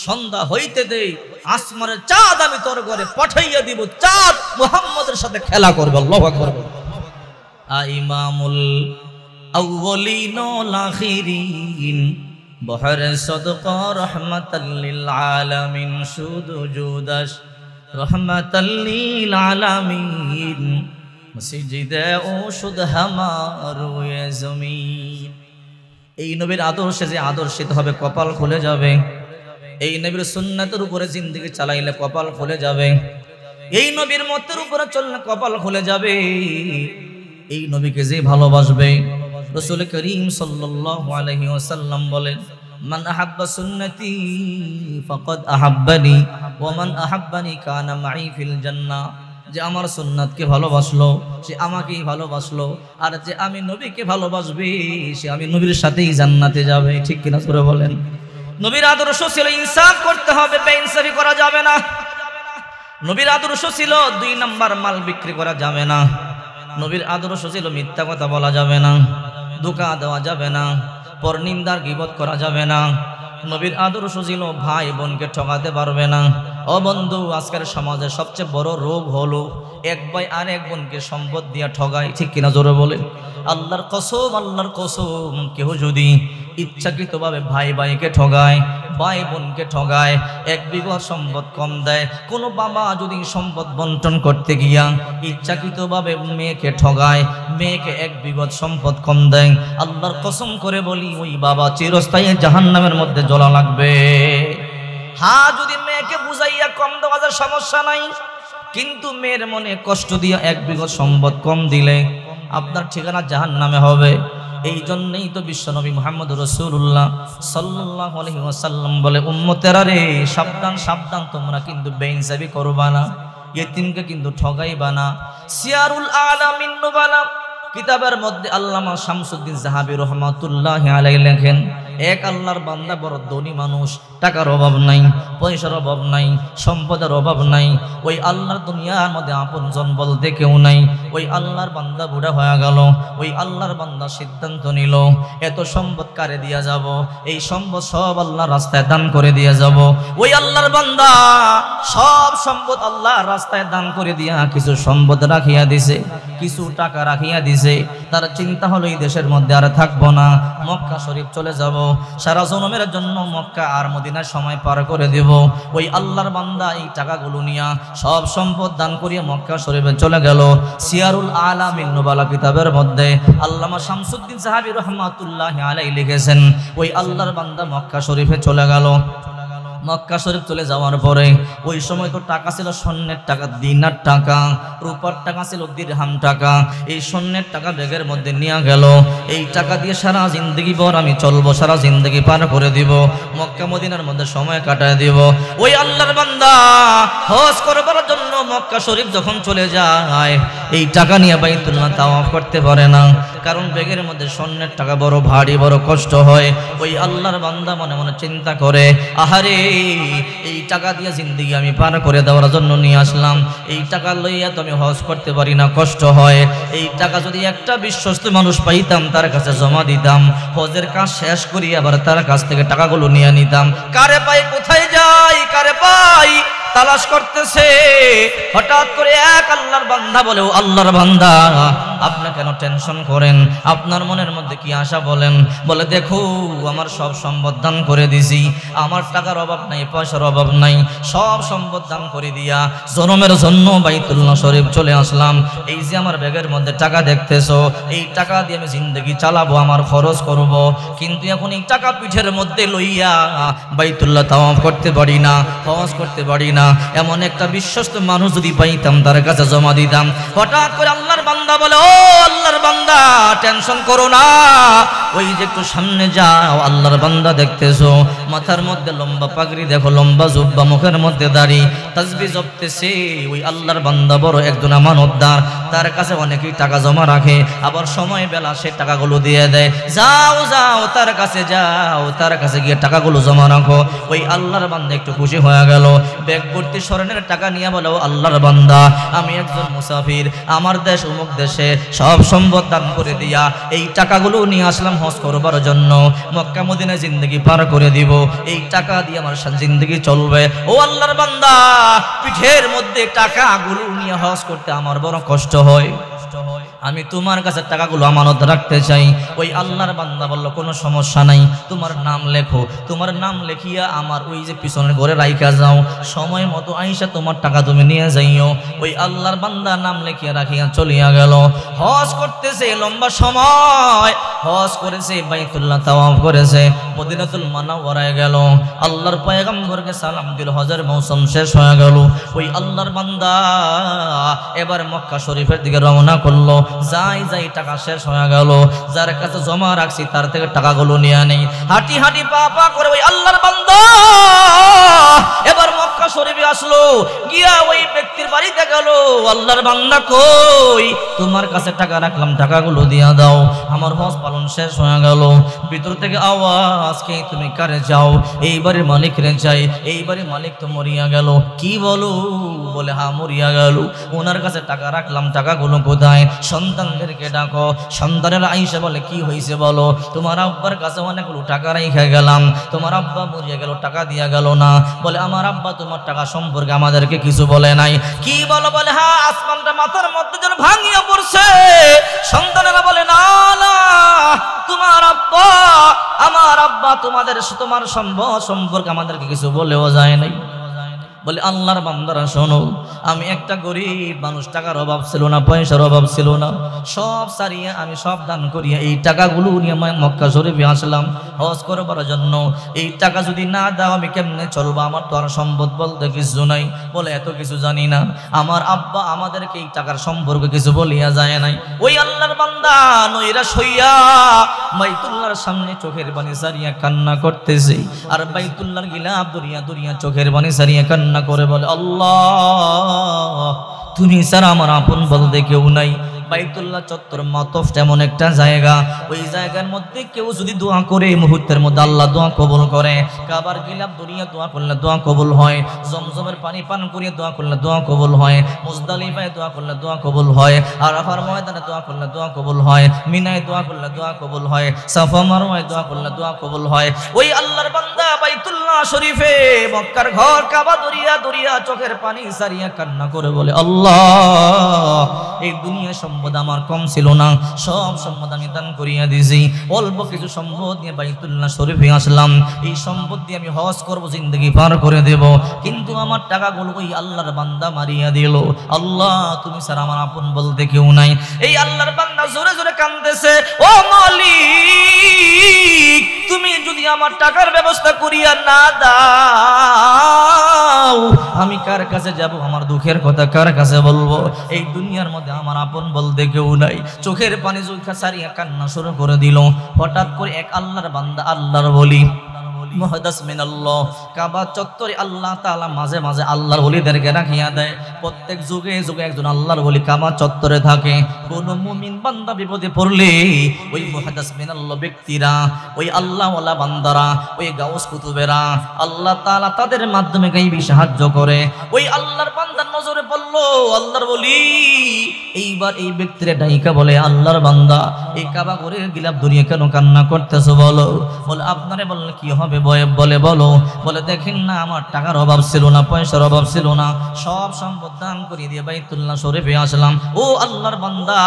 [SPEAKER 1] সন্ধ্যা হইতে দে, আসমানের চাঁদ আমি তোর ঘরে পাঠাইয়া দিব, চাঁদ মুহাম্মদের সাথে খেলা করবে। আল্লাহু আকবার। ইমামুল আউয়ালিন ওয়াল আখিরিন, বহর সদকা রহমাতাল লিল আলামিন, শুধু জুদাস রহমাতাল লিল আলামিন, মসজিদে ও শুধু হামারুয়ে জমিন। এই নবীর আদর্শে যে আদর্শিত হবে কপাল খুলে যাবে। এই নবীর সুন্নাতের উপরে জিন্দেগি চালাইলে কপাল খুলে যাবে। এই নবীর মতের উপরে চললে কপাল খুলে যাবে। এই নবীকে যে ভালোবাসবে, রাসূল করিম সাল্লাল্লাহু আলাইহি ওয়াসাল্লাম বলেন, মান আহাব্বা সুন্নতি ফাকাদ আহাব্বানি ওয়া মান আহাব্বানি কানা মাই ফিল জান্নাহ। যে আমার সুন্নাতকে ভালোবাসলো সে আমাকেই ভালোবাসলো, আর যে আমি নবীকে ভালোবাসবে সে আমি নবীর সাথেই জান্নাতে যাবে। ঠিক কিনা সূরা বলেন। নবীর আদর্শ ছিল ইনসাফ করতে হবে, বেইনসাফি করা যাবে না। নবীর আদর্শ ছিল 2 নাম্বার মাল বিক্রি করা যাবে না। নবীর আদর্শ ছিল মিথ্যা কথা বলা যাবে না, ধোঁকা দেওয়া যাবে না, পরনিন্দার গীবত করা যাবে না। নবীর আদর্শ ছিল ভাই বোনকে ঠকাতে পারবে না। ও বন্ধু, আজকের সমাজে সবচেয়ে বড় রোগ হলো এক ভাই আর এক বোনকে সম্পদ দিয়া ঠগায়। ঠিক কিনা জোরে বলে। আল্লাহর কসম, আল্লাহর কসম, কেউ যদি ইচ্ছাকৃতভাবে ভাই ভাইকে ঠগায়, ভাই বোনকে ঠগায়, 1 বিঘা সম্পদ কম দেয়, কোনো বাবা যদি সম্পদ বন্টন করতে গিয়া ইচ্ছাকৃতভাবে মেয়েকে ঠগায়, মেয়েকে 1 বিঘা সম্পদ কম দেয়, আল্লাহর কসম করে বলি ওই বাবা চিরস্থায়ী জাহান্নামের মধ্যে জ্বলা লাগবে। হ্যাঁ, যদি মেয়েকে বুঝাইয়া কম দেওয়া যায় সমস্যা নাই, কিন্তু মেয়ের মনে কষ্ট দিয়া 1 বিঘা সম্পদ কম দিলে আপনার ঠিকানা জাহান্নামে হবে। এই জন্যই তো বিশ্বনবী মুহাম্মদ রাসূলুল্লাহ সাল্লাল্লাহু আলাইহি ওয়াসাল্লাম বলে, উম্মতেরা রে সাবধান সাবধান, তোমরা কিন্তু বেইনসাফি করবা না, ইতিমকে কিন্তু ঠগাইবা না। সিয়ারুল আলামিন নুবালা কিতাবের মধ্যে আল্লামা শামসুদ্দিন যাহাবী রাহমাতুল্লাহি আলাইহি লেখেন, এক আল্লাহর বান্দা বড় ধনী মানুষ, টাকার অভাব নাই, পয়সার অভাব নাই, সম্পদের অভাব নাই। ওই আল্লাহর দুনিয়ার মধ্যে আপনজন বলতে কেউ নাই। ওই আল্লাহর বান্দা বুড়া হয়ে গেল। ওই আল্লাহর বান্দা সিদ্ধান্ত নিল, এত সম্পদ কারে দিয়া যাব, এই সম্পদ সব আল্লাহর রাস্তায় দান করে দিয়ে যাব। ওই আল্লাহর বান্দা সব সম্পদ আল্লাহর রাস্তায় দান করে দিয়া কিছু সম্পদ রাখিয়া দিছে, কিছু টাকা রাখিয়া দিছে। তার চিন্তা হলো এই দেশের মধ্যে আর থাকবো না, মক্কা শরীফ চলে যাব, সারা জনমের জন্য মক্কা আর মদিনার সময় পার করে দেব। ওই আল্লাহর বান্দা এই টাকাগুলো নিয়া সব সম্পদ দান করিয়া মক্কা শরীফে চলে গেল। সিয়ারুল আলামিন নুবালা কিতাবের মধ্যে আল্লামা শামসুদ্দিন সাহাবী রাহমাতুল্লাহি আলাইহি লিখেছেন, ওই আল্লাহর বান্দা মক্কা শরীফে চলে গেল। মক্কা শরীফ চলে যাওয়ার পরে ওই সময় তো টাকা ছিল স্বর্ণের টাকা, দিনার টাকা, রূপার টাকা ছিল দিরহাম টাকা। এই স্বর্ণের টাকা ব্যাগের মধ্যে নিয়ে গেল। এই টাকা দিয়ে সারা জিন্দগি ভর আমি চলবো, সারা জিন্দগি পার করে দিব, মক্কা মদিনার মধ্যে সময় কাটায় দিব। ওই আল্লাহর বান্দা হজ করবার জন্য মক্কা শরীফ যখন চলে যায়, এই টাকা নিয়ে বাইতুল্লাহ তাওয়াফ করতে পারে না, কারণ ব্যাগের মধ্যে স্বর্ণের টাকা বড় ভারী, বড় কষ্ট হয়। ওই আল্লাহর বান্দা মনে মনে চিন্তা করে, আহারে এই টাকা দিয়ে জিন্দেগি আমি পার করে দেওয়ার জন্য নিয়ে আসলাম, এই টাকা লইয়া তো আমি হজ করতে পারি না, কষ্ট হয়। এই টাকা যদি একটা বিশ্বস্ত মানুষ পাইতাম, তার কাছে জমা দিতাম, হজের কাজ শেষ করি আবার তার কাছ থেকে টাকাগুলো নিয়ে নিতাম। কারে পাই, কোথায় যাই, কারে পাই তালাশ করতেছে। হঠাৎ করে এক আল্লাহর বান্দা বলে, ও আল্লাহর বান্দা, আপনি কেন টেনশন করেন, আপনার মনের মধ্যে কি আশা বলেন? বলে, দেখো আমার সব সম্পদ দান করে দিছি, আমার টাকার অভাব নাই, পয়সার অভাব নাই, সব সম্পদ দান করে দিয়া জনমের জন্য বাইতুল্লাহ শরীফ চলে আসলাম। এই যে আমার ব্যাগের মধ্যে টাকা দেখতেছো, এই টাকা দিয়ে আমি জিন্দগি চালাবো, আমার খরচ করব, কিন্তু এখন এই টাকা পিঠের মধ্যে লইয়া বাইতুল্লাহ তাওয়াফ করতে পারি না, হজ করতে পারি না। এমন একটা বিশ্বস্ত মানুষ যদি পাইতাম, তার কাছে জমা দিতাম। হঠাৎ করে আল্লাহর বান্দা বলে, ও আল্লাহর বান্দা, টেনশন করো না, ওই যে একটু সামনে যাও, আল্লাহর বান্দা দেখতেছো, মাথার মধ্যে লম্বা পাগড়ি দেখো, লম্বা জুব্বা, মুখের মধ্যে দাড়ি, তাসবিহ জপতেছে। ওই আল্লাহর বান্দা বড় একজন আমানতদার, তার কাছে অনেকেই টাকা জমা রাখে, আবার সময় বেলা সে টাকাগুলো দিয়ে দেয়। যাও যাও, তার কাছে যাও, তার কাছে গিয়ে টাকাগুলো জমা রাখো। ওই আল্লাহর বান্দা একটু খুশি হয়ে গেল, ব্যাগ ভর্তি স্বর্ণের টাকা নিয়ে বলো, আল্লাহর বান্দা, আমি একজন মুসাফির, আমার দেশ অমুক দেশে সব সম্পদ দান করে দিয়া এই টাকাগুলো নিয়ে আসলাম হজ করবার জন্য, মক্কা মদিনায় জিন্দগি পার করে দিব, এই টাকা দিয়ে আমার জিন্দগি চলবে। ও আল্লাহর বান্দা, পিঠের মধ্যে টাকাগুলো নিয়ে হজ করতে আমার বড় কষ্ট হয়, আমি তোমার কাছে টাকাগুলো আমানত রাখতে চাই। ওই আল্লাহর বান্দা বলল, কোনো সমস্যা নাই, তোমার নাম লেখো, তোমার নাম লেখিয়া আমার ওই যে পিছনের ঘরে রাইখা যাও, সময় মতো আইসা তোমার টাকা তুমি নিয়ে যাইও। ওই আল্লাহর বান্দা নাম লেখিয়া রাখিয়া চলিয়া গেল। হজ করতেছে লম্বা সময়, হজ করেছে, বাইতুল্লাহ তাওয়াফ করেছে, মদিনাতুল মুনাওয়ারায় গেল, আল্লাহর পয়গম্বরকে সালাম দিল, হজের মৌসুম শেষ হয়ে গেল। ওই আল্লাহর বান্দা এবার মক্কা শরীফের দিকে রওনা করলো। যাই যাই টাকা শেষ হয়ে গেল, যার কাছে জমা রাখছি তার থেকে টাকাগুলো নিয়ে নেই, হাঁটি হাঁটি পা পা করে ওই আল্লাহর বান্দা এবার মক্কা শরীফে আসলো, গিয়া ওই ব্যক্তির বাড়িতে গেল, আল্লাহর বান্দা কই, তোমার কাছে টাকা রাখলাম, টাকাগুলো দিয়া দাও, আমার হজ পালন শেষ হয়ে গেল। ভিতর থেকে আওয়াজ, কে তুমি, কারে যাও? এইবারে মালিক রে চাই। এইবারে মালিক তো মরিয়া গেল। কি বলো? বলে, হ্যাঁ মরিয়া গেল, ওনার কাছে টাকা রাখলাম, টাকাগুলো কোথায়? সন্তানদেরকে ডাকো। সন্তানেরা আইসা বলে, কি হয়েছে বলো? তোমার আব্বার কাছে অনেকগুলো টাকা রেখে গেলাম, তোমার আব্বা মরিয়া গেল, টাকা দিয়া গেল না। বলে, আমার আব্বা তোমার টাকা সম্পর্কে আমাদেরকে কিছু বলে নাই। কি বলো? বলে, হ্যাঁ, আসমানটা মাথার মধ্যে যেন ভাঙিয়া পড়ছে। সন্তানেরা বলে, না না, তোমার আব্বা, আমার আব্বা তোমার সম্পর্কে আমাদেরকে কিছু বলেও যায় নাই। বলে, আল্লাহর বান্দারা শোনো, আমি একটা গরিব মানুষ, টাকার অভাব ছিল না, পয়সার অভাব ছিল না, সব সারিয়া আমি সব দান করিয়া এই টাকাগুলো নিয়ে মক্কা শরীফে আসলাম হজ করবার জন্য। এই টাকা যদি না দাও আমি কেমনে চলবো? আমার তো আর সম্পদ বলতে কিছু নাই। বলে, এত কিছু জানি না, আমার আব্বা আমাদেরকে এই টাকার সম্পর্কে কিছু বলিয়া যায় নাই। ওই আল্লাহর বান্দা নইরা সইয়া বাইতুল্লাহর সামনে চোখের পানি সারিয়া কান্না করতেছে, আর বাইতুল্লাহর গিলাফ দরিয়া দরিয়া চোখের পানি সারিয়া কান্না করে বলে, আল্লাহ, তুমি ছাড়া আমার আপন বলতে কেউ নাই। বাইতুল্লাহ চত্বর মাতফ এমন একটা জায়গা, ওই জায়গার মধ্যে কেউ যদি দোয়া করে এই মুহূর্তের মধ্যে আল্লাহ দোয়া কবুল করে। কাবার গিলাফ দুনিয়া দোয়া করলে দোয়া কবুল হয়, জমজমের পানি পান করিয়ে দোয়া করলে দোয়া কবুল হয়, মুজদালিফায় দোয়া করলে দোয়া কবুল হয়, আরাফার ময়দানে দোয়া করলে দোয়া কবুল হয়, মিনায় দোয়া করলে দোয়া কবুল হয়, সাফা মারওয়ায় দোয়া করলে দোয়া কবুল হয়। ওই আল্লাহর বান্দা বাইতুল্লাহ শরীফে মক্কার ঘর কাবা দরিয়া দরিয়া চোখের পানি সারিয়া কান্না করে বলে, আল্লাহ এই দুনিয়া সম্পদ আমার কম ছিল না, সব সম্পদ আমি দান করিয়া দিয়েছি, অল্প কিছু সম্পদ নিয়ে বাইতুল্লাহ শরীফে আসলাম, এই সম্পদ দিয়ে আমি হজ করব, জিন্দগি পার করে দেব, কিন্তু আমার টাকাগুলো ওই আল্লাহর বান্দা মারিয়া দিল। আল্লাহ তুমি স্যার আমার আপন বলতে কেউ নাই। এই আল্লাহর বান্দা জোরে জোরে কাঁদতেছে, ও মালিক তুমি যদি আমার টাকার ব্যবস্থা করিয়া না দাও আমি কার কাছে যাব, আমার দুঃখের কথা কার কাছে বলবো? এই দুনিয়ার মধ্যে আমার আপন বলতে কেউ নাই। চোখের পানি জুইখা সারিয়া কান্না শুরু করে দিল। হঠাৎ করে এক আল্লাহর বান্দা, আল্লাহর ওলি মুহাদ্দাস মিনাল্লাহ, কাবা চত্বরে আল্লাহ তাআলা মাঝে মাঝে আল্লাহর ওলিদেরকে রাখিয়া দেয়। প্রত্যেক যুগে যুগে একজন আল্লাহর ওলি কাবা চত্বরে থাকে। কোন মুমিন বান্দা বিপদে পড়লে ওই মুহাদ্দাস মিনাল্লাহ ব্যক্তিরা, ওই আল্লাহওয়ালা বান্দারা, ওই গাউস কুতুবেরা আল্লাহ তাআলা তাদের মাধ্যমে গায়বী সাহায্য করে। ওই আল্লাহর বান্দার নজরে পড়ল আল্লাহর ওলি, এইবার এই ব্যক্তিরা ডাইকা বলে, আল্লাহর বান্দা এই কাবা ঘরের গিলাফ ধরিয়ে কেন কান্না করতেছো বলো? বলে আপনারে বললে কি হবে? বলে বলো। বলে দেখেন না আমার টাকার অভাব ছিল না, পয়সার অভাব ছিল না, সব সম্পদ দান করে দিয়ে বাইতুল্লাহ শরীফে আসলাম। ও আল্লাহর বান্দা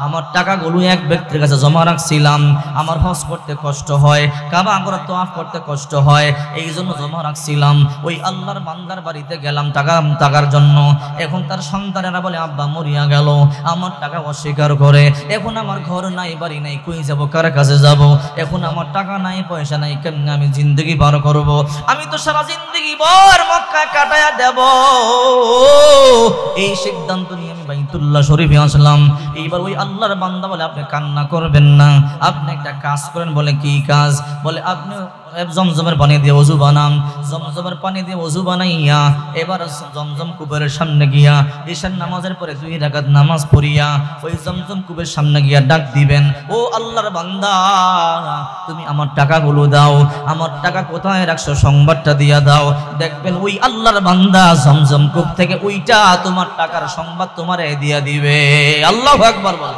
[SPEAKER 1] আমার টাকাগুলো এক ব্যক্তির কাছে জমা রাখছিলাম, আমার হজ করতে কষ্ট হয়, কাবা ঘর তওয়াফ করতে কষ্ট হয়, এই জন্য জমা রাখছিলাম। ওই আল্লাহর বান্দার বাড়িতে গেলাম টাকার জন্য। এখন তার সন্তানেরা বলে আব্বা মরিয়া গেল, আমার টাকা অস্বীকার করে, এখন আমার ঘর নাই বাড়ি নাই, কই যাব, কার কাছে যাব? এখন আমার টাকা নাই পয়সা নাই, কেমনে আমি জিন্দগি পার করব? আমি তো সারা জিন্দগি ভর মক্কা কাটায়া দেব। এই সিদ্ধান্ত নিয়ে আমি বাইতুল্লাহ শরীফে আসলাম। এইবার ওই আল্লাহর বান্দা বলে আপনি কান্না করবেন না, আপনি একটা কাজ করেন। বলে কি কাজ? বলে আপনি জমজমের পানি দিয়ে ওযু বানান। জমজমের পানি দিয়ে ওযু বানাইয়া এবার জমজম কূপের সামনে গিয়া ঈশার নামাজের পরে 2 রাকাত নামাজ পড়িয়া ওই জমজম কূপের সামনে গিয়া ডাক দিবেন, ও আল্লাহর বান্দা তুমি আমার টাকাগুলো দাও, আমার টাকা কোথায় রাখছো সংবাদটা দিয়া দাও। দেখবেন ওই আল্লাহর বান্দা জমজম কূপ থেকে ওইটা তোমার টাকার সংবাদ তোমারে দিয়া দিবে। আল্লাহু আকবার বল।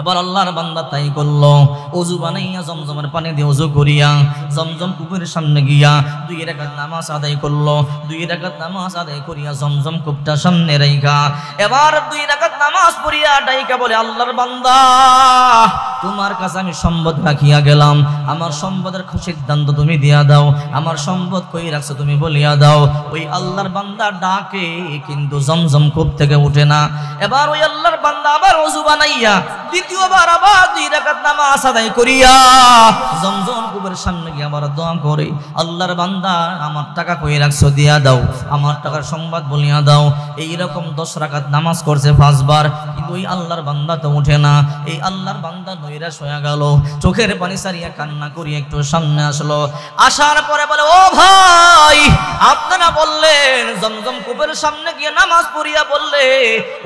[SPEAKER 1] এবার আল্লাহর বান্দা তাই করলো, ওযু বানাইয়া জমজমের পানি দিয়ে ওযু করিয়া জমজম কূপের সামনে গিয়া 2 রাকাত নামাজ আদায় করলো। 2 রাকাত নামাজ আদায় করিয়া জমজম কূপটা সামনে রাইখা এবার 2 রাকাত নামাজ পড়িয়া ডাইকা বলে, আল্লাহর বান্দা তোমার কাছে আমি সম্পদ রাখিয়া গেলাম, আমার সম্পদের সিদ্ধান্ত তুমি দিয়া দাও, আমার সম্পদ কই রাখছো তুমি বলিয়া দাও। ওই আল্লাহর বান্দা ডাকে কিন্তু জমজম কূপ থেকে উঠে না। এবার ওই আল্লাহর বান্দা আবার ওযু বানাইয়া দ্বিতীয়বার আবার 2 রাকাত নামাজ আদায় করিয়া জমজম কূপের সামনে গিয়ে আবার দোয়া করে, আল্লাহর বান্দা আমার টাকা কই রাখছো দিয়া দাও, আমার টাকার সংবাদ বলিয়া দাও। এই রকম 10 রাকাত নামাজ করছে 5 বার, কিন্তু ওই আল্লাহর বান্দা তো উঠে না। এই আল্লাহর বান্দা নৈরাশ হয়ে গেল, চোখের পানি সারিয়া কান্না করিয়া একটু সামনে আসলো। আসার পরে বলে, ও ভাই আপনারা বললেন জমজম কূপের সামনে গিয়ে নামাজ পড়িয়া বললে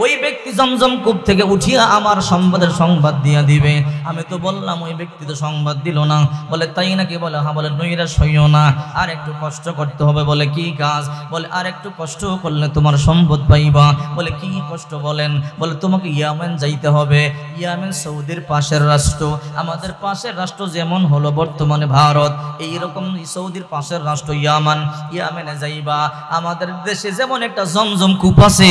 [SPEAKER 1] ওই ব্যক্তি জমজম কূপ থেকে উঠিয়া আমার সম্পদের সংবাদ দিয়া দিবে। আমি তো বললাম ওই ব্যক্তি তো সংবাদ দিল না। বলে তাই নাকি? বলে হ্যাঁ। বলে নৈরাশ হইও না, আর একটু কষ্ট করতে হবে। বলে কি কাজ? বলে আর একটু কষ্ট করলে তোমার সম্পদ পাইবা। বলে কি কষ্ট বলেন? বলে তোমাকে ইয়ামেন যাইতে হবে। ইয়ামেন সৌদির পাশের রাষ্ট্র, আমাদের পাশের রাষ্ট্র যেমন হলো বর্তমানে ভারত, এইরকম সৌদির পাশের রাষ্ট্র ইয়ামান। ইয়ামেনে যাইবা। আমাদের দেশে যেমন একটা জমজম কূপ আছে,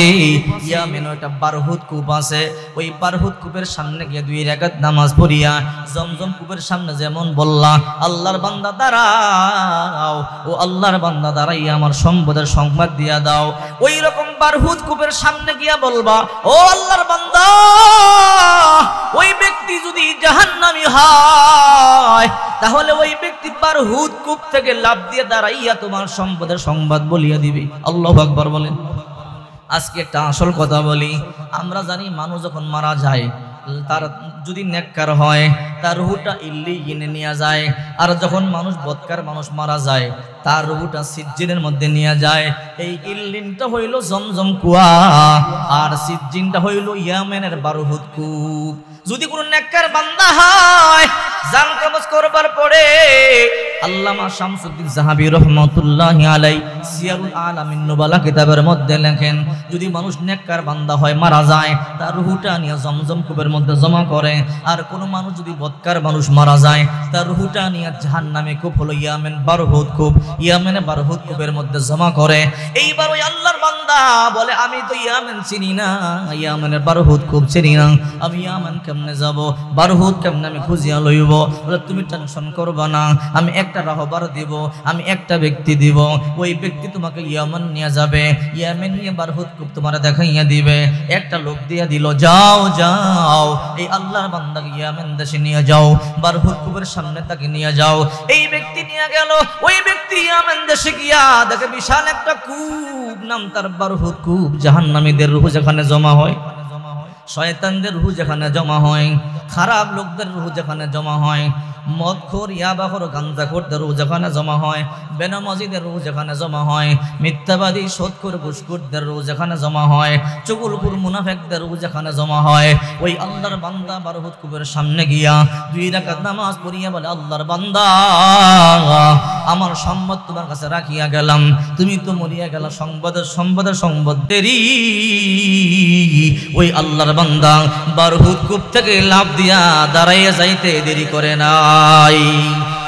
[SPEAKER 1] ইয়ামেনও একটা বারহুদ কূপ আছে। ওই বারহুদ কূপের সামনে গিয়ে 2 রাকাত নামাজ পড়িয়া জমজম কূপের সামনে যেমন বললা, আল্লাহর বান্দা দাঁড়াও, ও আল্লাহর বান্দা দাঁড়াইয়া আমার সম্পদের সংবাদ দিয়া দাও। ওই রকম বারহুদ কূপের সামনে গিয়া বলবা, ও আল্লাহর বান্দা ওই ব্যক্তি যদি জাহান্নামী হয় তাহলে ওই ব্যক্তি বারহুদ কূপ থেকে লাফ দিয়ে দাঁড়াইয়া তোমার সম্পদের সংবাদ বলিয়া দিবে। আল্লাহু আকবার বলেন। আজকে একটা আসল কথা বলি, আমরা জানি মানুষ যখন মারা যায় তার যদি নেককার হয় তার রূহটা ইল্লিয়িনে নিয়ে যায়, আর যখন মানুষ বদকার মানুষ মারা যায় তার রূহটা সিজ্জিনের মধ্যে নিয়ে যায়। এই ইল্লিনটা হইল জমজম কুয়া, আর সিজ্জিনটা হইল ইয়ামেনের বারহুদ কূপ। যদি কোনো নেককার বান্দা হয় জান কবজ করবার পরে আল্লামা শামসুদ্দিন জাহাবী রহমাতুল্লাহি আলাইহি সিয়ারুল আলামিন নুবালা কিতাবের মধ্যে লেখেন, যদি মানুষ নেককার বান্দা হয় মারা যায় তার রূহটা নিয়ে জমজম কূপের মধ্যে জমা করে, আর কোনো মানুষ যদি বদকার মানুষ মারা যায় তার রূহটা নিয়ে জাহান্নামে কূপ হলো ইয়ামেন বারহুদ কূপ, ইয়ামেনে বারহুদ কূপের মধ্যে জমা করে। এইবার ওই আল্লাহর বান্দা বলে আমি তো ইয়ামেন চিনি না, ইয়ামেনের বারহুদ কূপ চিনি না, আমি ইয়ামেন কেমনে যাব, বারহুদ কেমনে আমি খুঁজিয়া লইব? বলে তুমি টেনশন করবা না, আমি একটা রাহবার দিব, আমি একটা ব্যক্তি দিব, ওই ব্যক্তি তোমাকে ইয়ামেন নিয়ে যাবে, ইয়ামেন নিয়ে বারহুদ কূপ তোমার দেখাইয়া দিবে। একটা লোক দিয়া দিল, যাও যাও এই আল্লাহর বান্দাকে ইয়ামেন দেশে নিয়ে যাও, বারহুদ কূপের সামনে তাকে নিয়ে যাও। এই ব্যক্তি নিয়ে গেল, ওই ব্যক্তি ইয়ামেন দেশে গিয়া দেখে বিশাল একটা কূপ, নাম তার বারহুদ কূপ। জাহান্নামীদের রূহ যেখানে জমা হয়, শয়তানদের রূহ যেখানে জমা হয়, খারাপ লোকদের রূহ যেখানে জমা হয়, মদখোর ইয়াবাখোর গাঞ্জাখোরদের রূহ যেখানে জমা হয়, বেনামাজিদের রূহ যেখানে জমা হয়, মিথ্যাবাদী সুদখোর ঘুষখোরদের রূহ যেখানে জমা হয়, চুগলখোর মুনাফিকদের রূহ যেখানে জমা হয়, ওই আল্লাহর বান্দা বারহুদ কূপের সামনে গিয়া 2 রাকাত নামাজ পড়িয়া বলে, আল্লাহর বান্দা আমার সম্পদ তোমার কাছে রাখিয়া গেলাম, তুমি তো মরিয়া গেলা, সংবাদ দেরি। ওই আল্লাহর বান্দা বারহুদ কূপ থেকে লাফ দিয়া দাঁড়াইয়া যাইতে দেরি করে নাই।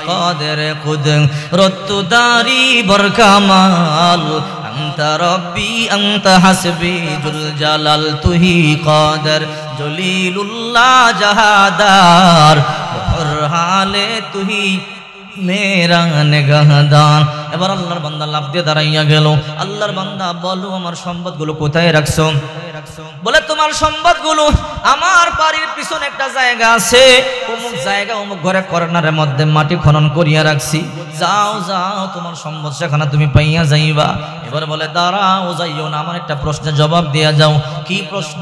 [SPEAKER 1] কাদের কুদরত দারি বরকামাল, আনতা রব্বি আনতা হাসবি জুল জালাল, তুহি কাদের জলিলুল্লাহ জাহাদার, হর হালে তুহি মেরা নিগাহদার। এবার আল্লাহর বান্দা লাফ দিয়ে দাঁড়াইয়া গেল। আল্লাহর বান্দা বলো আমার সম্পদগুলো কোথায় রাখছো? বলে তোমার সম্পদগুলো আমার বাড়ির পিছনে একটা জায়গা আছে, অমুক জায়গা অমুক ঘরে কর্নারের মধ্যে মাটি খনন করিয়া রাখছি, যাও যাও তোমার সম্পদ সেখানে তুমি পাইয়া যাইবা। এবার বলে দাঁড়াও যাইও না, আমার একটা প্রশ্নের জবাব দিয়া যাও। কি প্রশ্ন?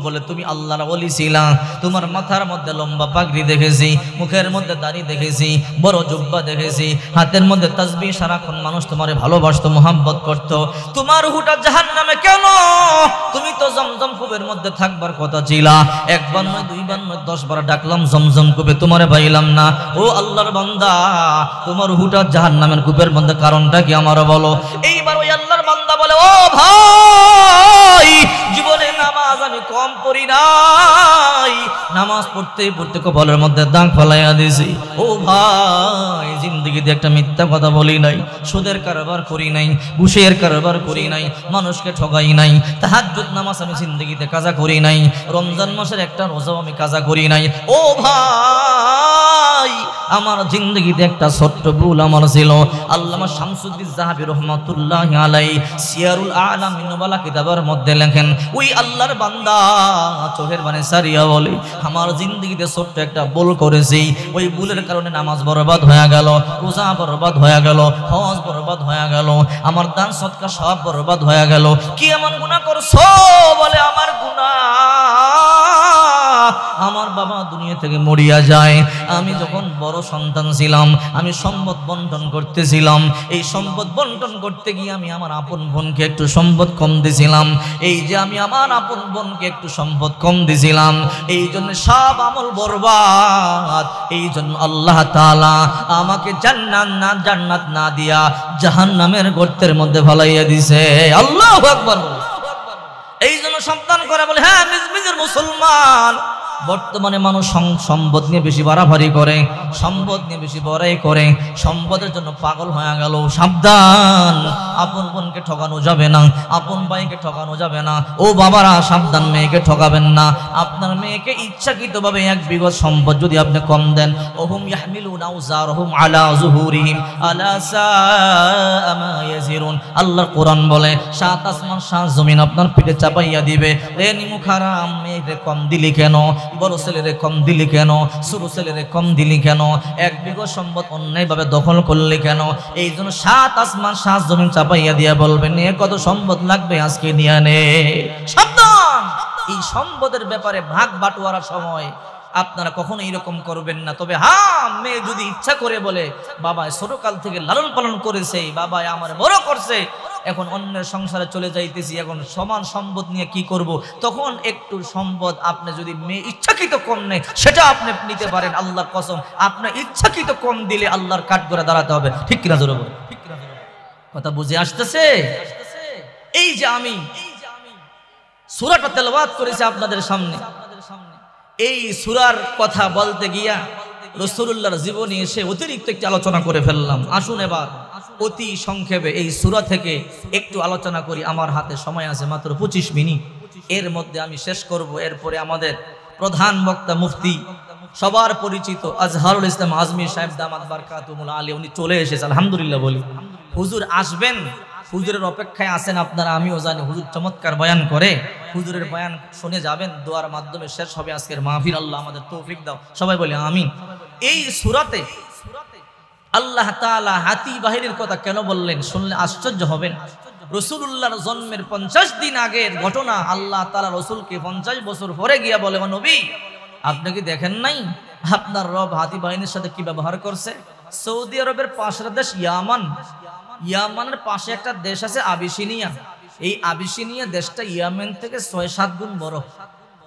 [SPEAKER 1] বলে তুমি আল্লাহর ওলি ছিলা, তোমার মাথার মধ্যে লম্বা পাগড়ি দেখেছি, মুখের মধ্যে দাড়ি দেখেছি, বড় জুব্বা দেখেছি, হাতের মধ্যে তাসবিহ, সারাক্ষণ মানুষ তোমারে ভালোবাসতো, মোহাব্বত করতো, তোমার রূহটা জাহান্নামে কেন? তুমি তো জমজম কূপের মধ্যে থাকবার কথা ছিলা, একবার নয়, 2 বার নয়, 10 বার ডাকলাম জমজম কূপে, তোমারে পাইলাম না। ও আল্লাহর বান্দা তোমার রূহটা জাহান্নামের কূপের মধ্যে কারণটা কি আমারও বলো। এইবার ওই আল্লাহর বান্দা বলে, ও ভাই জীবনে নামাজ আমি কম পড়ি নাই, নামাজ পড়তে পড়তে কপালের মধ্যে দাগ ফেলাইয়া দিয়েছি। ও ভাই জিন্দগিতে একটা মিথ্যা কথা বলি নাই, সুদের কারবার করি নাই, ঘুষের কারবার করি নাই, মানুষকে ঠকাই নাই, তাহাজ্জুদ নামাজ আমি জিন্দগিতে কাজা করি নাই, রমজান মাসের একটা রোজাও আমি কাজা করি নাই। ও ভাই আমার জিন্দগিতে একটা ছোট্ট ভুল আমার ছিল। আল্লামা শামসুদ্দিন জাহাবী রহমাতুল্লাহি আলাইহি সিয়ারুল আলামিন নুবালা কিতাবের মধ্যে লেখেন, ওই আল্লাহর বান্দা চোখের পানি সারিয়া বলে, আমার জিন্দগিতে ছোট্ট একটা ভুল করেছি, ওই ভুলের কারণে নামাজ বরবাদ হয়ে গেল, রোজা বরবাদ হয়ে গেল, হজ বরবাদ হয়ে গেল, আমার দান সদকা সব বরবাদ হয়ে গেল। কি এমন গুনাহ করছো? বলে আমার গুনাহ, আমার বাবা দুনিয়া থেকে মরিয়া যায়, আমি যখন বড় সন্তান ছিলাম আমি সম্পদ বন্টন করতেছিলাম, এই সম্পদ বন্টন করতে গিয়ে আমি আমার আপন বোনকে একটু সম্পদ কম দিছিলাম, এই যে আমি আমার আপন বোনকে একটু সম্পদ কম দিছিলাম, এই জন্য সব আমল বরবাদ। এই জন্য আল্লাহ তাআলা আমাকে জান্নাত না দিয়া জাহান্নামের গর্তের মধ্যে ফলাইয়া দিছে। আল্লাহু আকবার। এই জন্য সন্তান করে বলে, হ্যাঁ নিজের মুসলমান। বর্তমানে মানুষ সম্পদ নিয়ে বেশি বাড়াবাড়ি করে, সম্পদ নিয়ে বেশি বড়াই করে, সম্পদের জন্য পাগল হয়ে গেল। সাবধান, আপন বোনকে ঠকানো যাবে না, আপন ভাইকে ঠকানো যাবে না। ও বাবারা সাবধান, মেয়েকে ঠকাবেন না। আপনার মেয়েকে ইচ্ছাকৃতভাবে 1 বিঘত সম্পদ যদি আপনি কম দেন, ওহুম ইয়াহমিলুনা আওজারহুম আলা যুহুরিহিম আলা সাআ মা ইয়াজিরুন। আল্লাহর কোরআন বলে 7 আসমান 7 জমিন আপনার পিঠে চাপাইয়া দিবে। রে নিমুখ হারাম, মেয়েকে কম দিলি কেন? বড় ছেলেরে কম দিলি কেন? ছোট ছেলেরে কম দিলি কেন? 1 বিঘত সম্পদ অন্যায়ভাবে দখল করলি কেন? এই জন্য 7 আসমান 7 জমিন চাপাইয়া দিয়া বলবেন, নিয়ে কত সম্পদ লাগবে আজকে নিয়ে নে। সাবধান, এই সম্পদের ব্যাপারে ভাগ বাটোয়ারার সময় আপনারা কখনো এরকম করবেন না। তবে হ্যাঁ, মেয়ে যদি ইচ্ছা করে বলে বাবা ছোটকাল থেকে লালন পালন করেছে, বাবা আমার বড় করছে, এখন অন্যের সংসারে চলে যাইতেছি, এখন সমান সম্পদ নিয়ে কি করব, তখন একটু সম্পদ আপনি যদি মেয়ে ইচ্ছাকৃত কম নেই সেটা আপনি নিতে পারেন। আল্লাহর কসম, আপনার ইচ্ছাকৃত কম দিলে আল্লাহর কাঠ করে দাঁড়াতে হবে। ঠিক কিনা জোরে বলেন? কথা বুঝে আসতেছে? এই যে আমি সূরাটা তেলাওয়াত করেছি আপনাদের সামনে, এই সূরার কথা বলতে গিয়া রাসূলুল্লাহর জীবনী এসে অতিরিক্ত একটি আলোচনা করে ফেললাম। আসুন এবার অতি সংক্ষেপে এই সূরা থেকে একটু আলোচনা করি। আমার হাতে সময় আছে মাত্র 25 মিনিট, এর মধ্যে আমি শেষ করব। এরপরে আমাদের প্রধান বক্তা মুফতি সবার পরিচিত আজহারুল ইসলাম আজমি সাহেব দামাত বারকাতুহুল আলিয়া উনি চলে এসেছে, আলহামদুলিল্লাহ বলি। হুজুর আসবেন, হুজুরের অপেক্ষায় আছেন আপনারা, আমিও জানি। হুজুর চমৎকার বয়ান করে, হুজুরের বয়ান শুনে যাবেন, দোয়ার মাধ্যমে শেষ হবে আজকের মাহফিল। আল্লাহ আমাদের তৌফিক দাও, সবাই বলি আমিন। এই সূরাতে আল্লাহ তাআলা হাতি বাহিনীর কথা কেন বললেন শুনলে আশ্চর্য হবেন। রাসূলুল্লাহর জন্মের 50 দিন আগের ঘটনা আল্লাহ তাআলা রাসূলকে 50 বছর পরে গিয়া বলে, ও নবী আপনি কি দেখেন নাই আপনার রব হাতি বাহিনীর সাথে কি ব্যবহার করছে? সৌদি আরবের পাশের দেশ ইয়ামান, ইয়ামানের পাশে একটা দেশ আছে আবিসিনিয়া। এই আবিসিনিয়া দেশটা ইয়ামেন থেকে 6-7 গুণ বড়।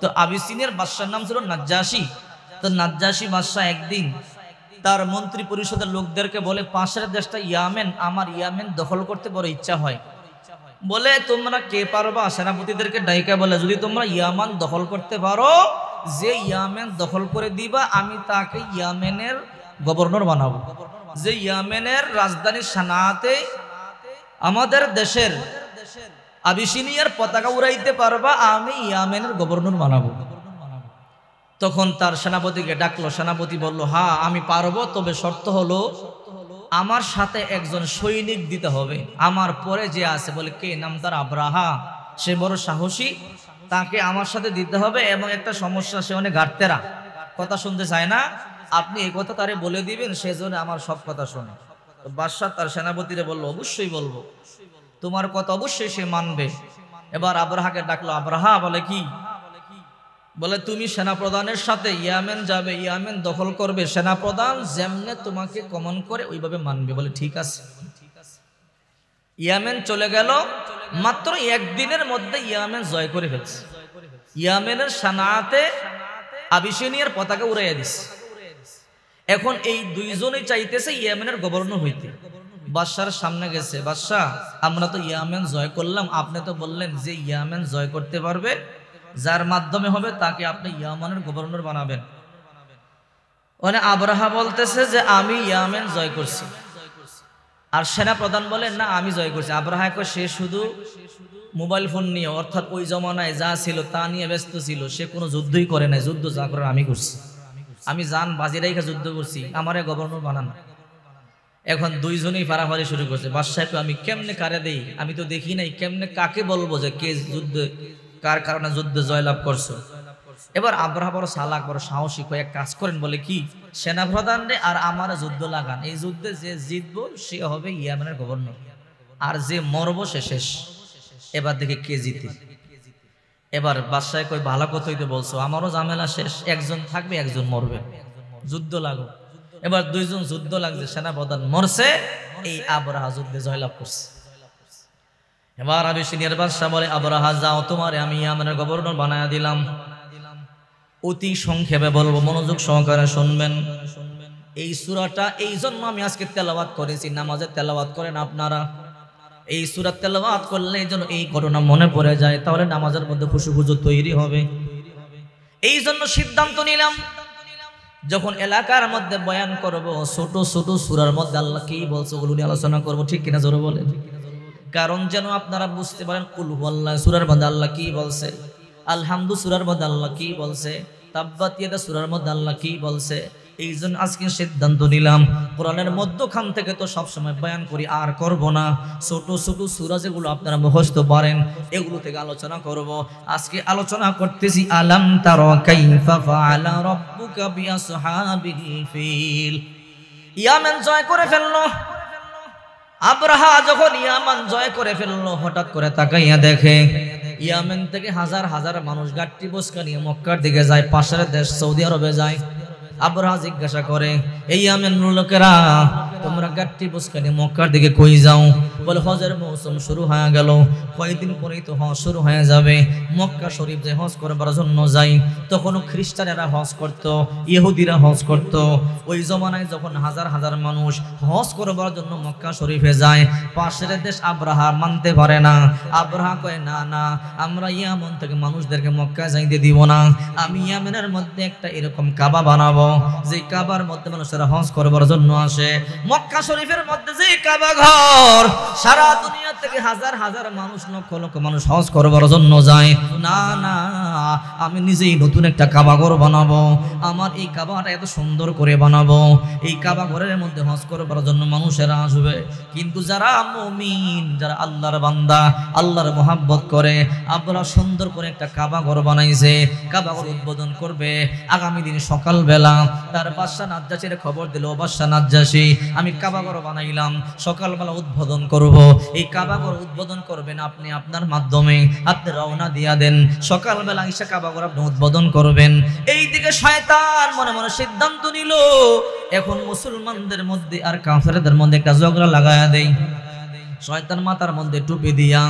[SPEAKER 1] তো আবিসিনিয়ার বাদশার নাম ছিল নাজ্জাশী। তো নাজ্জাশী বাদশা একদিন তার মন্ত্রী পরিষদের লোকদেরকে বলে, পাশের দেশটা ইয়ামেন, আমার ইয়ামেন দখল করতে বড় ইচ্ছা হয়। বলে তোমরা কে পারবা? সেনাপতিদেরকে ডাইকা বলে, যদি তোমরা ইয়ামান দখল করতে পারো, যে ইয়ামেন দখল করে দিবা আমি তাকে ইয়ামেনের গভর্নর বানাবো। যে ইয়ামেনের রাজধানী সানাতে আমাদের দেশের আবিসিনিয়ার পতাকা উড়াইতে পারবা, আমি ইয়ামেনের গভর্নর বানাবো। তখন তার সেনাপতিকে ডাকলো, সেনাপতি বলল, হ্যাঁ আমি পারবো, তবে শর্ত হলো আমার সাথে একজন সৈনিক দিতে হবে। আমার পরে যে আছে, বলে কে? নাম তার আব্রাহা, সে বড় সাহসী, তাকে আমার সাথে দিতে হবে। এবং একটা সমস্যা, সে অনেক ঘাটতেরা, কথা শুনতে চায় না। আপনি এই কথা তারে বলে দিবেন, সেজন্য আমার সব কথা শোনে। বাদশাহ তার সেনাপতিরে বলল, অবশ্যই বলবো, তোমার কথা অবশ্যই সে মানবে। এবার আব্রাহাকে ডাকলো। আব্রাহা বলে, কি? বলে তুমি সেনাপ্রধানের সাথে ইয়ামেন যাবে, ইয়ামেন দখল করবে, সেনাপ্রধান যেমনে তোমাকে কমন করে ওইভাবে মানবে। বলে ঠিক আছে। ইয়ামেন চলে গেল, মাত্র একদিনের মধ্যে ইয়ামেন জয় করে ফেলছে। ইয়ামেনের সানাতে আবিসিনিয়ার পতাকা উড়াইয়া দিচ্ছে। এখন এই দুইজনই চাইতেছে ইয়ামেনের গভর্নর হইতে। বাদশার সামনে গেছে, বাদশাহ আমরা তো ইয়ামেন জয় করলাম, আপনি তো বললেন যে ইয়ামেন জয় করতে পারবে, যার মাধ্যমে হবে তাকে আপনি ইয়ামানের গভর্নর বানাবেন। মানে আব্রাহা বলতেছে যে আমি ইয়ামেন জয় করছি, আর সেনা প্রধান বলে না আমি জয় করছি। আব্রাহা সে শুধু মোবাইল ফোন নিয়ে, অর্থাৎ ওই জমানায় যা ছিল তা নিয়ে ব্যস্ত ছিল, সে কোনো যুদ্ধই করে নাই। যুদ্ধ যা করার আমি করছি, আমি জান বাজি রেখে যুদ্ধ করছি, আমারে গভর্নর বানান। এখন দুইজনেই পারাপারি শুরু করছে। বাদশাহকে আমি কেমনে কারে দেই, আমি তো দেখি নাই, কেমনে কাকে বলবো যে কে যুদ্ধে কার কারণে যুদ্ধে জয়লাভ করছো। এবার আব্রাহা বড় চালাক, বড় সাহসী, কয়েক কাজ করেন, বলে কি? সেনাপ্রধান রে আর আমার যুদ্ধ লাগান, এই যুদ্ধে যে জিতবো সে হবে ইয়ামেনের গভর্নর, আর যে মরবো সে শেষ। এবার দেখে কে জিতে। এবার বাদশাহ কই ভালো কথাই তো বলছো, আমারও ঝামেলা শেষ, একজন থাকবে একজন মরবে, যুদ্ধ লাগো। এবার দুইজন যুদ্ধ লাগছে, সেনাপ্রধান মরছে, এই আব্রাহা যুদ্ধে জয়লাভ করছে। এবার আবিসিনিয়ার বাদশাহ বলে, আব্রাহা যাও, তোমারে আমি ইয়ামেনের গভর্নর বানায়া দিলাম। অতি সংক্ষেপে বলবো, মনোযোগ সহকারে শুনবেন। এই সূরাটা এই জন্য আমি আজকে তেলাওয়াত করেছি, নামাজে তেলাওয়াত করেন আপনারা। এই সূরা তেলাওয়াত করলে এই জন্য এই ঘটনা মনে পড়ে যায়, তাহলে নামাজের মধ্যে খুশু তৈরি হবে। এই জন্য সিদ্ধান্ত নিলাম, যখন এলাকার মধ্যে বয়ান করব, ছোট ছোট সূরার মধ্যে আল্লাহ কি বলছে ওগুলো নিয়ে আলোচনা করব। ঠিক কিনা জোরে বলেন? কারণ যেন আপনারা বুঝতে পারেন কুল হুয়াল্লাহ সূরার মধ্যে আল্লাহ কি বলছে, আলহামদু সূরার মধ্যে আল্লাহ কি বলছে, তাব্বাত ইয়াদা সূরার মধ্যে আল্লাহ কি বলছে। এই জন্য আজকে সিদ্ধান্ত নিলাম, কোরআনের মধ্যখান থেকে তো সবসময় বয়ান করি, আর করব না। ছোট ছোট সূরা যেগুলো আপনারা মুখস্থ পারেন এগুলো থেকে আলোচনা করব। আজকে আলোচনা করতেছি আলাম তারা কাইফা ফাআলা রাব্বুকা বিআসহাবিল ফিল। ইয়ামেন জয় করে ফেললো আব্রাহা। যখন ইয়ামান জয় করে ফেললো, হঠাৎ করে তাকাইয়া দেখে ইয়ামেন থেকে হাজার হাজার মানুষ গাট্টি বসকা নিয়ে মক্কার দিকে যায়, পাশের দেশ সৌদি আরবে যায়। আবরাহা জিজ্ঞাসা করে, এই ইয়ামেনের লোকেরা তোমরা গাট্টি বসকা নিয়ে মক্কার দিকে কই যাও? বলে হজের মৌসুম শুরু হয়ে গেল, কয়েকদিন পরেই তো হজ শুরু হয়ে যাবে। মক্কা শরীফ যে হজ করবার জন্য যাই, তখনও খ্রিস্টানেরা হজ করত, ইহুদিরা হজ করত। ওই জমানায় যখন হাজার হাজার মানুষ হজ করবার জন্য মক্কা শরীফে যায়, পাশের দেশ আবরাহা মানতে পারে না। আবরাহা কয়, না না, আমরা ইয়ামন থেকে মানুষদেরকে মক্কা যাইতে দিব না। আমি ইয়ামেনের মধ্যে একটা এরকম কাবা বানাবো, যে কাবার মধ্যে মানুষেরা হজ করবার জন্য আসে। মক্কা শরীফের মধ্যে যে কাবা ঘর, সারা দুনিয়া থেকে হাজার হাজার মানুষ, লক্ষ লক্ষ মানুষ হজ করবার জন্য যায়। না না, আমি নিজেই নতুন একটা কাবা ঘর বানাবো, আমার এই কাবাটা এত সুন্দর করে বানাবো, এই কাবা ঘরের মধ্যে হজ করবার জন্য মানুষেরা আসবে। কিন্তু যারা মুমিন, যারা আল্লাহর বান্দা, আল্লাহর মহাব্বত করে, আব্বারা সুন্দর করে একটা কাবা ঘর বানাইছে। কাবা ঘর উদ্বোধন করবে আগামী দিন সকালবেলা। তার বাদশা নাজ্জাশীর খবর দিল, বাদশা নাজ্জাশী, আমি কাবা ঘর বানাইলাম, সকালবেলা উদ্বোধন করব। এই কাবা ঘর উদ্বোধন করবেন আপনি, আপনার মাধ্যমে আপনি রওনা দিয়া দেন, সকালবেলা এসে কাবা ঘর আপনি উদ্বোধন করবেন। এইদিকে শয়তান মনে মনে সিদ্ধান্ত নিল, এখন মুসলমানদের মধ্যে আর কাফেরদের মধ্যে একটা ঝগড়া লাগায়া দেয়। শয়তান মাথার মধ্যে টুপি দিয়া,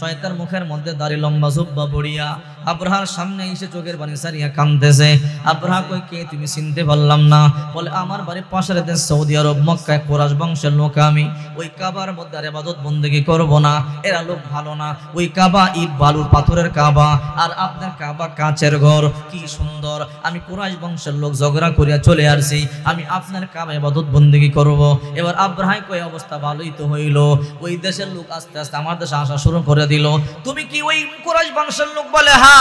[SPEAKER 1] শয়তান মুখের মধ্যে দাড়ি লম্বা জুব্বা পড়িয়া আবরাহার সামনে এসে চোখের পানি সারিয়া কাঁদতেছে। আবরাহা কই, কে তুমি? চিনতে পারলাম না। বলে, আমার বাড়ি পাশের দেশ সৌদি আরব, মক্কায় কুরাইশ বংশের লোক আমি। ওই কাবার মধ্যে আর ইবাদত বন্দেগী করব না, এরা লোক ভালো না। ওই কাবা ইট বালুর পাথরের কাবা, আর আপনার কাবা কাচের ঘর, কি সুন্দর। আমি কুরাইশ বংশের লোক, ঝগড়া করিয়া চলে আসছি, আমি আপনার কাবা ইবাদত বন্দেগী করব। এবার আবরাহাই কই, অবস্থা ভালোই তো হইল, ওই দেশের লোক আস্তে আস্তে আমার দেশে আসা শুরু করে দিল, তুমি কি ওই কুরাইশ বংশের লোক? বলে, হ্যাঁ।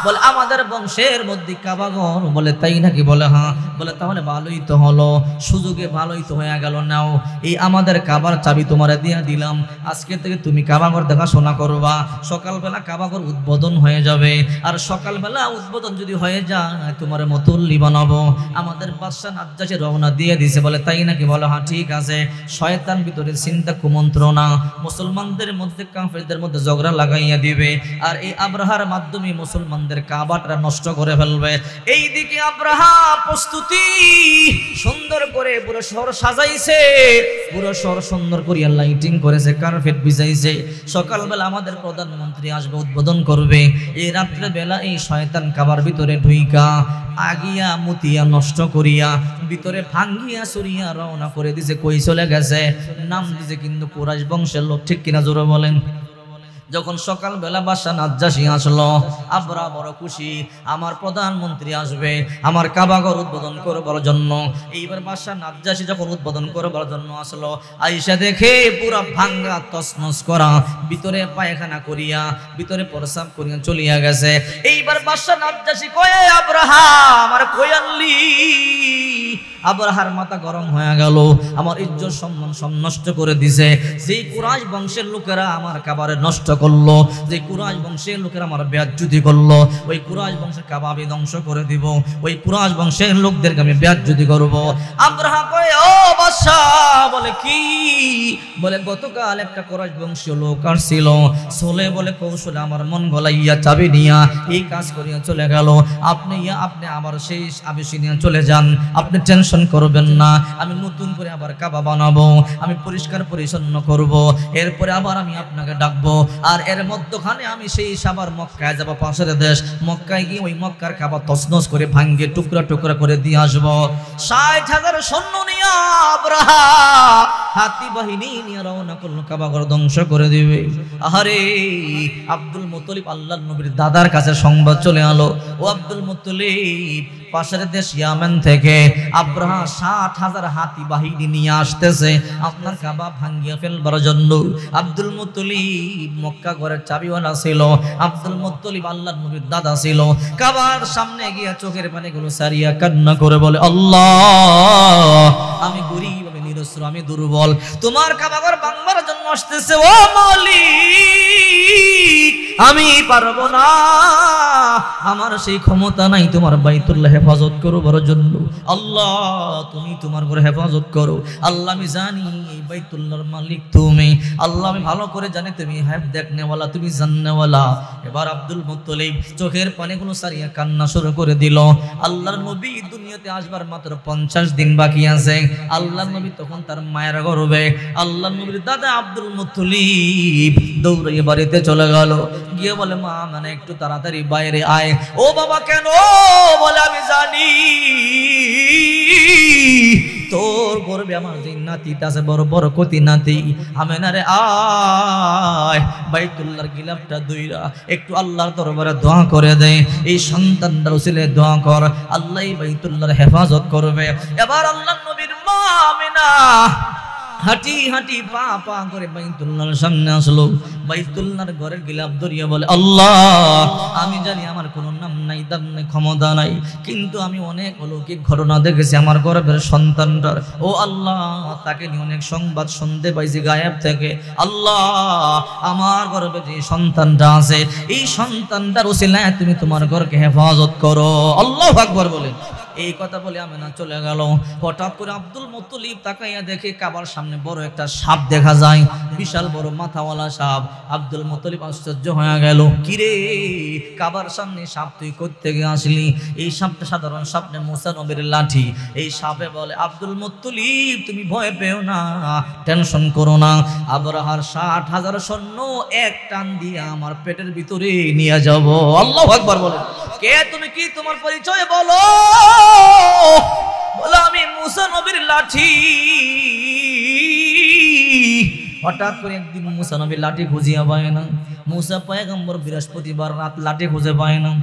[SPEAKER 1] বলে, আমাদের বংশের মধ্যে কাবা ঘর? বলে, তাই নাকি? বলে, হ্যাঁ। বলে, তাহলে ভালোই তো হলো, সুযোগে ভালোই তো হয়ে গেল। নাও, এই আমাদের কাবার চাবি তোমারে দিয়া দিলাম, আজকে থেকে তুমি কাবা ঘর দেখাশোনা করবা। সকালবেলা কাবা ঘর উদ্বোধন হয়ে যাবে, আর সকালবেলা উদ্বোধন যদি হয়ে যায় তোমার মুতল্লি বানাবো। আমাদের বাদশা নাজ্জাশী রওনা দিয়ে দিছে। বলে, তাই নাকি? বলে, হ্যাঁ, ঠিক আছে। শয়তান ভিতরে চিন্তা কুমন্ত্রণা, মুসলমানদের মধ্যে কাফেরদের মধ্যে ঝগড়া লাগাইয়া দিবে, আর এই আবরাহার মাধ্যমে মুসলমানদের কাবাটা নষ্ট করে ফেলবে। এইদিকে আবরাহা প্রস্তুতি সুন্দর করে পুরো শহর সাজাইছে, পুরো শহর সুন্দর করে লাইটিং করেছে, কার্পেট বিছাইছে। সকালবেলা আমাদের প্রধানমন্ত্রী আসবে, উদ্বোধন করবে। এই রাত্রে বেলা এই শয়তান কাবার ভিতরে ঢুইকা আগিয়া মুতিয়া নষ্ট করিয়া ভিতরে ভাঙ্গিয়া চুরিয়া রওনা করে দিছে। কই চলে গেছে? নাম দিছে কিন্তু কুরাইশ বংশের লোক, ঠিক কিনা জোরে বলেন? যখন সকালবেলা বাদশা নাজ্জাশী আসলো, আবরাহা বড় খুশি, আমার প্রধানমন্ত্রী আসবে আমার কাবা ঘর উদ্বোধন করবার জন্য। এইবার বাদশা নাজ্জাশী যখন উদ্বোধন করবার জন্য আসলো, আইসা দেখে পুরা ভাঙ্গা তছনছ করা, ভিতরে পায়খানা করিয়া, ভিতরে প্রস্রাব করিয়া চলিয়া গেছে। এইবার বাদশা নাজ্জাশী কয়ে, আবরাহা আমার কই আনলি? আবরাহার মাথা গরম হয়ে গেল, আমার ইজ্জত সম্মান সব নষ্ট করে দিছে। যেই কুরাইশ বংশের লোকেরা আমার কাবারে নষ্ট করলো, যে কুরাইশ বংশের লোকেরা আমার বেয়াজ্জতি করলো, ওই কুরাইশ বংশের কাবা আমি ধ্বংস করে দিব, ওই কুরাইশ বংশের লোকদেরকে আমি বেয়াজ্জতি করব। আবরাহা কয়, ও বাদশা। বলে, কি? বলে, গতকাল একটা কুরাইশ বংশীয় লোক আসছিল, চলে বলে কৌশলে আমার মন গলাইয়া চাবি নিয়া এই কাজ করিয়া চলে গেল। আপনি আবার সেই আবেশি নিয়ে চলে যান, আপনি টেনশন করবেন না, আমি নতুন করে আবার কাবা বানাবো, আমি পরিষ্কার পরিচ্ছন্ন করব, এরপরে আবার আমি আপনাকে ডাকবো। আর এর মধ্যখানে আমি সেই আবার মক্কায় যাবো, পাশের দেশ মক্কায় গিয়ে ওই মক্কার কাবা তছনছ করে ভাঙ্গে টুকরা টুকরা করে দিয়ে আসবো। ৬০,০০০ সৈন্য নিয়ে আবরাহা হাতি বাহিনী নিয়ে রওনা করলো, কাবা ঘর ধ্বংস করে দিবে। আহারে, আব্দুল মুত্তালিব আল্লাহর নবীর দাদার কাছে সংবাদ চলে এলো, ও আব্দুল মুত্তালিব, পাশের দেশ ইয়ামেন থেকে আবরাহা ৬০,০০০ হাতি বাহিনী নিয়ে আসতেছে আপনার কাবা ভাঙ্গিয়া ফেলবার জন্য। আব্দুল মুত্তালিব মক্কা ঘরের চাবিওয়ালা ছিল, আব্দুল মুত্তালিব আল্লাহর নবীর দাদা ছিল। কাবার সামনে গিয়ে চোখের পানিগুলো সারিয়া কান্না করে বলে, আল্লাহ, আমি গরিব, আমি নিরস্ত্র, আমি দুর্বল, তোমার কাবা ঘর ভাঙবার জন্য আসতেছে, ও মালিক, আমি পারবো না, আমার সেই ক্ষমতা নাই তোমার বাইতুল্লাহ হেফাজত করবার জন্য। আল্লাহ, তুমি তোমার ঘরে হেফাজত করো। আল্লাহ, আমি জানি এই বাইতুল্লাহর মালিক তুমি। তুমি, আল্লাহ আমি ভালো করে জানি তুমি হ্যাঁ দেখনেওয়ালা, তুমি জাননেওয়ালা। এবার আব্দুল মুত্তালিব চোখের পানিগুলো সারিয়া কান্না শুরু করে দিল। আল্লাহর নবী দুনিয়াতে আসবার মাত্র 50 দিন বাকি আছে। আল্লাহর নবী তখন তার মায়ের গর্ভে। আল্লাহর নবীর দাদা আব্দুল মুত্তালিব দৌড়ে বাড়িতে চলে গেল, গিয়ে বলে মা মানে একটু তাড়াতাড়ি বাইরে আয়। ও বাবা কেন? বলে আমি জানি তোর গর্বে আমার যে নাতিটা আছে বড় বড় কতি নাতি, আমেনারে আয় বাইতুল্লাহর গিলাফটা দুইরা একটু আল্লাহর দরবারে দোয়া করে দে, এই সন্তানটার উসিলে দোয়া কর, আল্লাহ বাইতুল্লাহর হেফাজত করবে। এবার আল্লাহর নবীর মা আমেনা হাঁটি হাঁটি পা পা করে বাইতুল্লাহর সামনে আসলো। বাইতুল্লাহর ঘরের গিলাফ ধরিয়ে বলে আল্লাহ আমি জানি আমার কোনো নাম নাই, দাম নাই, ক্ষমতা নাই, কিন্তু আমি অনেক অলৌকিক ঘটনা দেখেছি আমার গর্ভের সন্তানটার। ও আল্লাহ তাকে নিয়ে অনেক সংবাদ শুনতে পাইছি গায়েব থেকে। আল্লাহ আমার গর্ভে যে সন্তানটা আছে এই সন্তানটার উসিলায় তুমি তোমার ঘরকে হেফাজত করো। আল্লাহু আকবার বলে এই কথা বলে আমেনা চলে গেল। হঠাৎ করে আব্দুল মুত্তালিব তাকাইয়া দেখে কাবার সামনে বড় একটা সাপ দেখা যায়, বিশাল বড় মাথাওয়ালা সাপ। আব্দুল মুত্তালিব আশ্চর্য হয়ে গেল, কিরে কাবার সামনে সাপ তুই কোত্থেকে আসলি? এই সাপটা সাধারণ সাপ না, মুসা নবীর লাঠি। এই সাপে বলে আব্দুল মুত্তালিব তুমি ভয় পেও না, টেনশন করো না, আবরাহার 60,000 সৈন্য এক টান দিয়ে আমার পেটের ভিতরে নিয়ে যাব। আল্লাহু আকবার বলে। কে তুমি, কি তোমার পরিচয় বলো? বলো আমি মুসা নবীর লাঠি। হঠাৎ করে একদিন মুসা নবীর লাঠি খুঁজিয়া পায় না। মুসা পয়গম্বর বৃহস্পতিবার রাত লাঠি খুঁজে পায় না।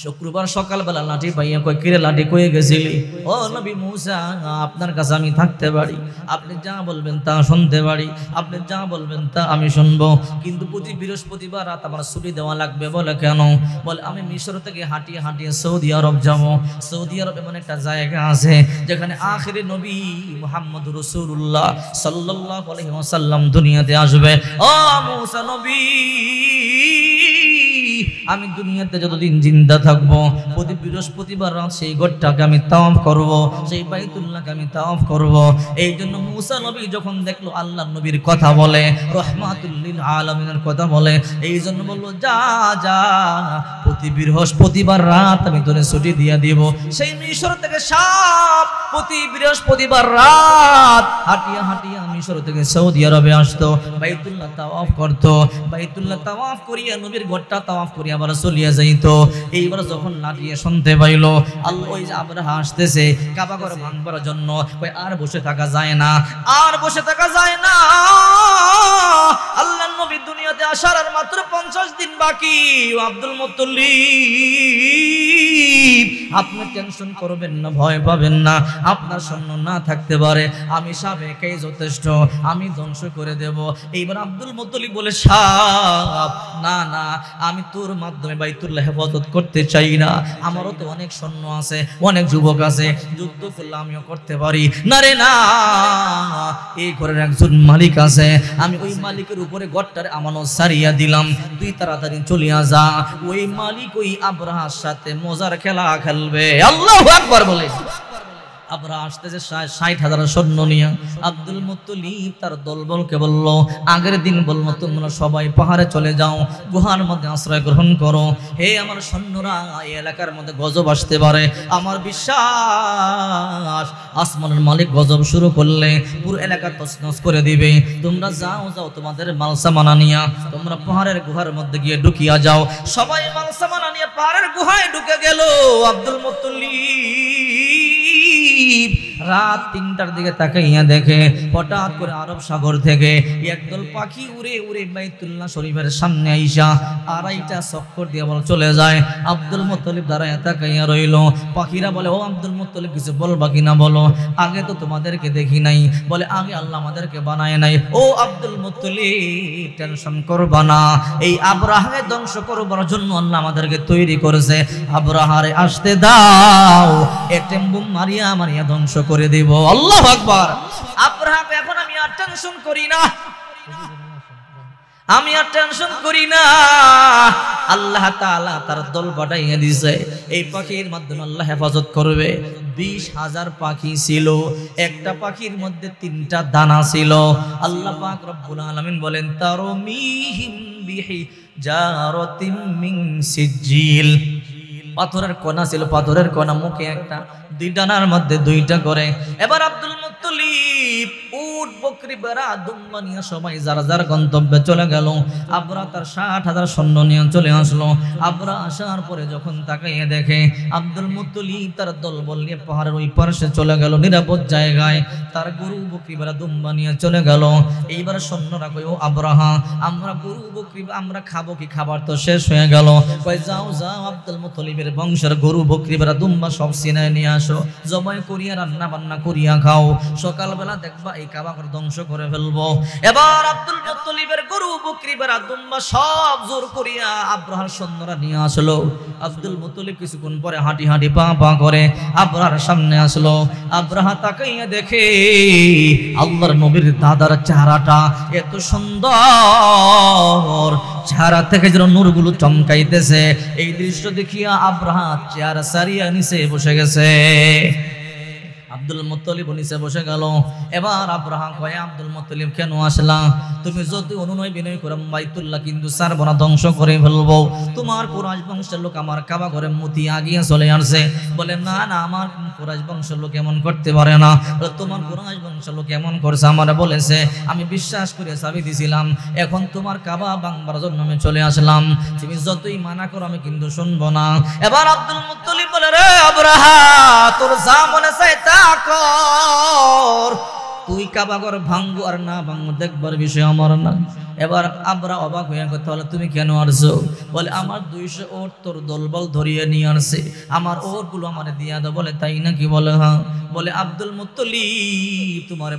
[SPEAKER 1] শুক্রবার সকালবেলা লাঠি পাইয়া কয় কিরে লাঠি কয়ে গেছিলি? ও নবী মুসা আপনার কাছে আমি থাকতে পারি, আপনি যা বলবেন তা শুনতে পারি, আপনি যা বলবেন তা আমি শুনবো, কিন্তু প্রতি বৃহস্পতিবার রাত আমার ছুটি দেওয়া লাগবে। বলে কেন? বলে আমি মিশর থেকে হাঁটিয়ে হাঁটিয়ে সৌদি আরব যাবো। সৌদি আরব এমন একটা জায়গা আছে যেখানে আখিরি নবী মুহাম্মদ রাসূলুল্লাহ সাল্লাল্লাহু আলাইহি ওয়াসাল্লাম দুনিয়াতে আসবে। ও মুসা নবী আমি দুনিয়াতে যতদিন জিন্দা থাকবো প্রতি বৃহস্পতিবার রাত সেই ঘরটাকে আমি তাওয়াফ করব, সেই বাইতুল্লাহকে আমি তাওয়াফ করব। এই জন্য মুসা নবী যখন দেখলো আল্লাহ নবীর কথা বলে, রহমাতুল লিল আলামিনের কথা বলে, এই জন্য বললো যা যা প্রতি বৃহস্পতিবার রাত আমি তোরে ছুটি দিয়ে দিব। সেই মিশর থেকে সাপ প্রতি বৃহস্পতিবার রাত হাঁটিয়া হাঁটিয়া মিশর থেকে সৌদি আরবে আসতো, বাইতুল্লাহ তাওয়াফ করতো, বাইতুল্লাহ তাওয়াফ করিয়া নবীর ঘরটা তাওয়াফ করিয়া আবার চলিয়া যাইতো। এইবার যখন লাঠিয়ে শুনতে পাইল আল্লাহ ওই যে আবরাহা আসতেছে কাবা ঘর ভাঙবার জন্য, ওই আর বসে থাকা যায় না, আর বসে থাকা যায় না। আল্লাহর নবী দুনিয়াতে আসার আর মাত্র 50 দিন বাকি। আব্দুল মুত্তালিব আপনি টেনশন করবেন না, ভয় পাবেন না, আপনার সৈন্য না থাকতে পারে, আমি সাপ একাই যথেষ্ট, আমি ধ্বংস করে দেব। এইবার আব্দুল মুত্তালিব বলে সাপ না না আমি তোর মাধ্যমে বাইতুল্লাহ হেফাজত করতে চাই না, আমারও তো অনেক সৈন্য আছে, অনেক যুবক আছে, যুদ্ধ করলে আমিও করতে পারি না রে না। এই ঘরের একজন মালিক আছে, আমি ওই মালিকের উপরে ঘরটার আমানত সারিয়া দিলাম, তুই তাড়াতাড়ি চলিয়া যা, ওই মালিক ওই আবরাহার সাথে মজার খেলা খেলবে। আল্লাহু আকবার বলে আবরাহা আসতেছে 60,000 সৈন্য নিয়ে। আব্দুল মুত্তালিব তার দলবলকে বলল, আগের দিন বলল তোমরা সবাই পাহাড়ে চলে যাও, গুহার মধ্যে আশ্রয় গ্রহণ করো। হে আমার সৈন্যরা, এই এলাকার মধ্যে গজব আসতে পারে, আমার বিশ্বাস আসমানের মালিক গজব শুরু করলে পুরো এলাকা তছনছ করে দিবে। তোমরা যাও যাও তোমাদের মালসামানা নিয়া তোমরা পাহাড়ের গুহার মধ্যে গিয়ে ঢুকিয়া যাও। সবাই মালসামানা নিয়ে পাহাড়ের গুহায় ঢুকে গেল। আব্দুল মুত্তালিব রাত 3টার দিকে তাকাইয়া দেখে হঠাৎ করে আরব সাগর থেকে একদল পাখি উড়ে উড়ে বাইতুল্লাহ শরীফের সামনে আইসা 2.5টা চক্কর দিয়ে বল চলে যায়। আব্দুল মুত্তালিব দাঁড়ায় তাকাইয়া রইল। পাখিরা বলে, ও আব্দুল মুত্তালিব কিছু বলবা কিনা বলো, আগে তো তোমাদেরকে দেখি নাই। বলে আগে আল্লাহ আমাদেরকে বানায় নাই। ও আব্দুল মুত্তালিব টেনশন করবা না, এই আবরাহাকে ধ্বংস করবার জন্য আল্লাহ আমাদেরকে তৈরি করেছে, আবরাহারে আসতে দাও, এটেম বুম মারিয়া মারিয়া ধ্বংস করে দেব। আল্লাহু আকবার। আবরাহাকে এখন আমি আর টেনশন করি না, আমি আর টেনশন করি না। আল্লাহ তাআলা তার দল পাঠাইয়া দিয়েছে, এই পাখির মাধ্যমে আল্লাহ হেফাজত করবে। 20,000 পাখি ছিল, একটা পাখির মধ্যে 3টা দানা ছিল। আল্লাহ পাক রব্বুল আলামিন বলেন তারমিহিম বিহিজারাতিম মিন সিজিল, পাথরের কণা ছিল, পাথরের কণা মুখে একটা, 2 ডানার মধ্যে 2টা করে। এবার আব্দুল মুত্তালিব উট বকরি বেড়া দুম্বা নিয়ে সবাই যার যার গন্তব্যে চলে গেল। আবরা তার 60,000 সৈন্য নিয়ে চলে আসলো। আবরা আসার পরে যখন তাকাইয়ে দেখে আব্দুল মুত্তালিব তার দলবল নিয়ে পাহাড়ের ওই পাশে চলে গেল নিরাপদ জায়গায়, তার গরু বকরি বেড়া দুম্বা নিয়ে চলে গেল। এইবার সৈন্যরা কই ও আব্রাহা, আমরা গরু বকরি আমরা খাবো কি, খাবার তো শেষ হয়ে গেল। কই যাও যাও আব্দুল মুত্তালিবের বংশের গরু বকরি বেড়া দুম্বা সব সিনায় নিয়ে আসো, জবাই করিয়া রান্না বান্না করিয়া খাও, সকালবেলা দেখবা এই কাবাঘর ধ্বংস করে ফেলবো। এবার আব্দুল মুত্তালিবের গরু বকরি বেড়া দুম্বা সব জোর করিয়া আব্রাহার সৈন্যরা নিয়ে আসলো। আব্দুল মুত্তালিব কিছুক্ষণ পরে হাঁটি হাঁটি পা পা করে আব্রাহার সামনে আসলো। আব্রাহা তাকাইয়া দেখে আল্লাহর নবীর দাদার চেহারাটা এত সুন্দর, চেহারা থেকে যেন নূরগুলো চমকাইতেছে। এই দৃশ্য দেখিয়া আব্রাহা চেহারা সারিয়া নিচে বসে গেছে। আব্দুল মুত্তালিব নিচে বসে গেল। এবার আব্রাহা কয় আব্দুল মুত্তালিব কেন আসলা? তুমি যদি অনুনয় বিনয় করো বাইতুল্লাহ কিন্তু ছাড়বো না, ধ্বংস করে ফেলবো। তোমার কুরাইশ বংশের লোক আমার কাবা ঘরে মুতি আগিয়ে চলে আসছে। বলে না না, আমার কুরাইশ বংশের লোক এমন করতে পারে না। তোমার কুরাইশ বংশের লোক এমন করছে, আমার বলেছে, আমি বিশ্বাস করে চাবি দিছিলাম, এখন তোমার কাবা ভাঙবার জন্য আমি চলে আসলাম। তুমি যতই মানা করো আমি কিন্তু শুনবো না। এবার আব্দুল মুত্তালিব বলে রে আব্রাহা, তোর যা মনে চায় তা কর, তুই কাবাঘর ভাঙবো আর না ভাঙবো দেখবার বিষয় আমার না। এবার আমরা অবাক হয়ে গেল, তাহলে তুমি কেন আসছো? বলে আমার 200 ওট তোর দলবল ধরিয়ে নিয়ে আসছে, আমার ওট গুলো আমার দিয়া দাও। বলে তাই নাকি? বলে হ্যাঁ। বলে আব্দুল মুত্তালিব তোমার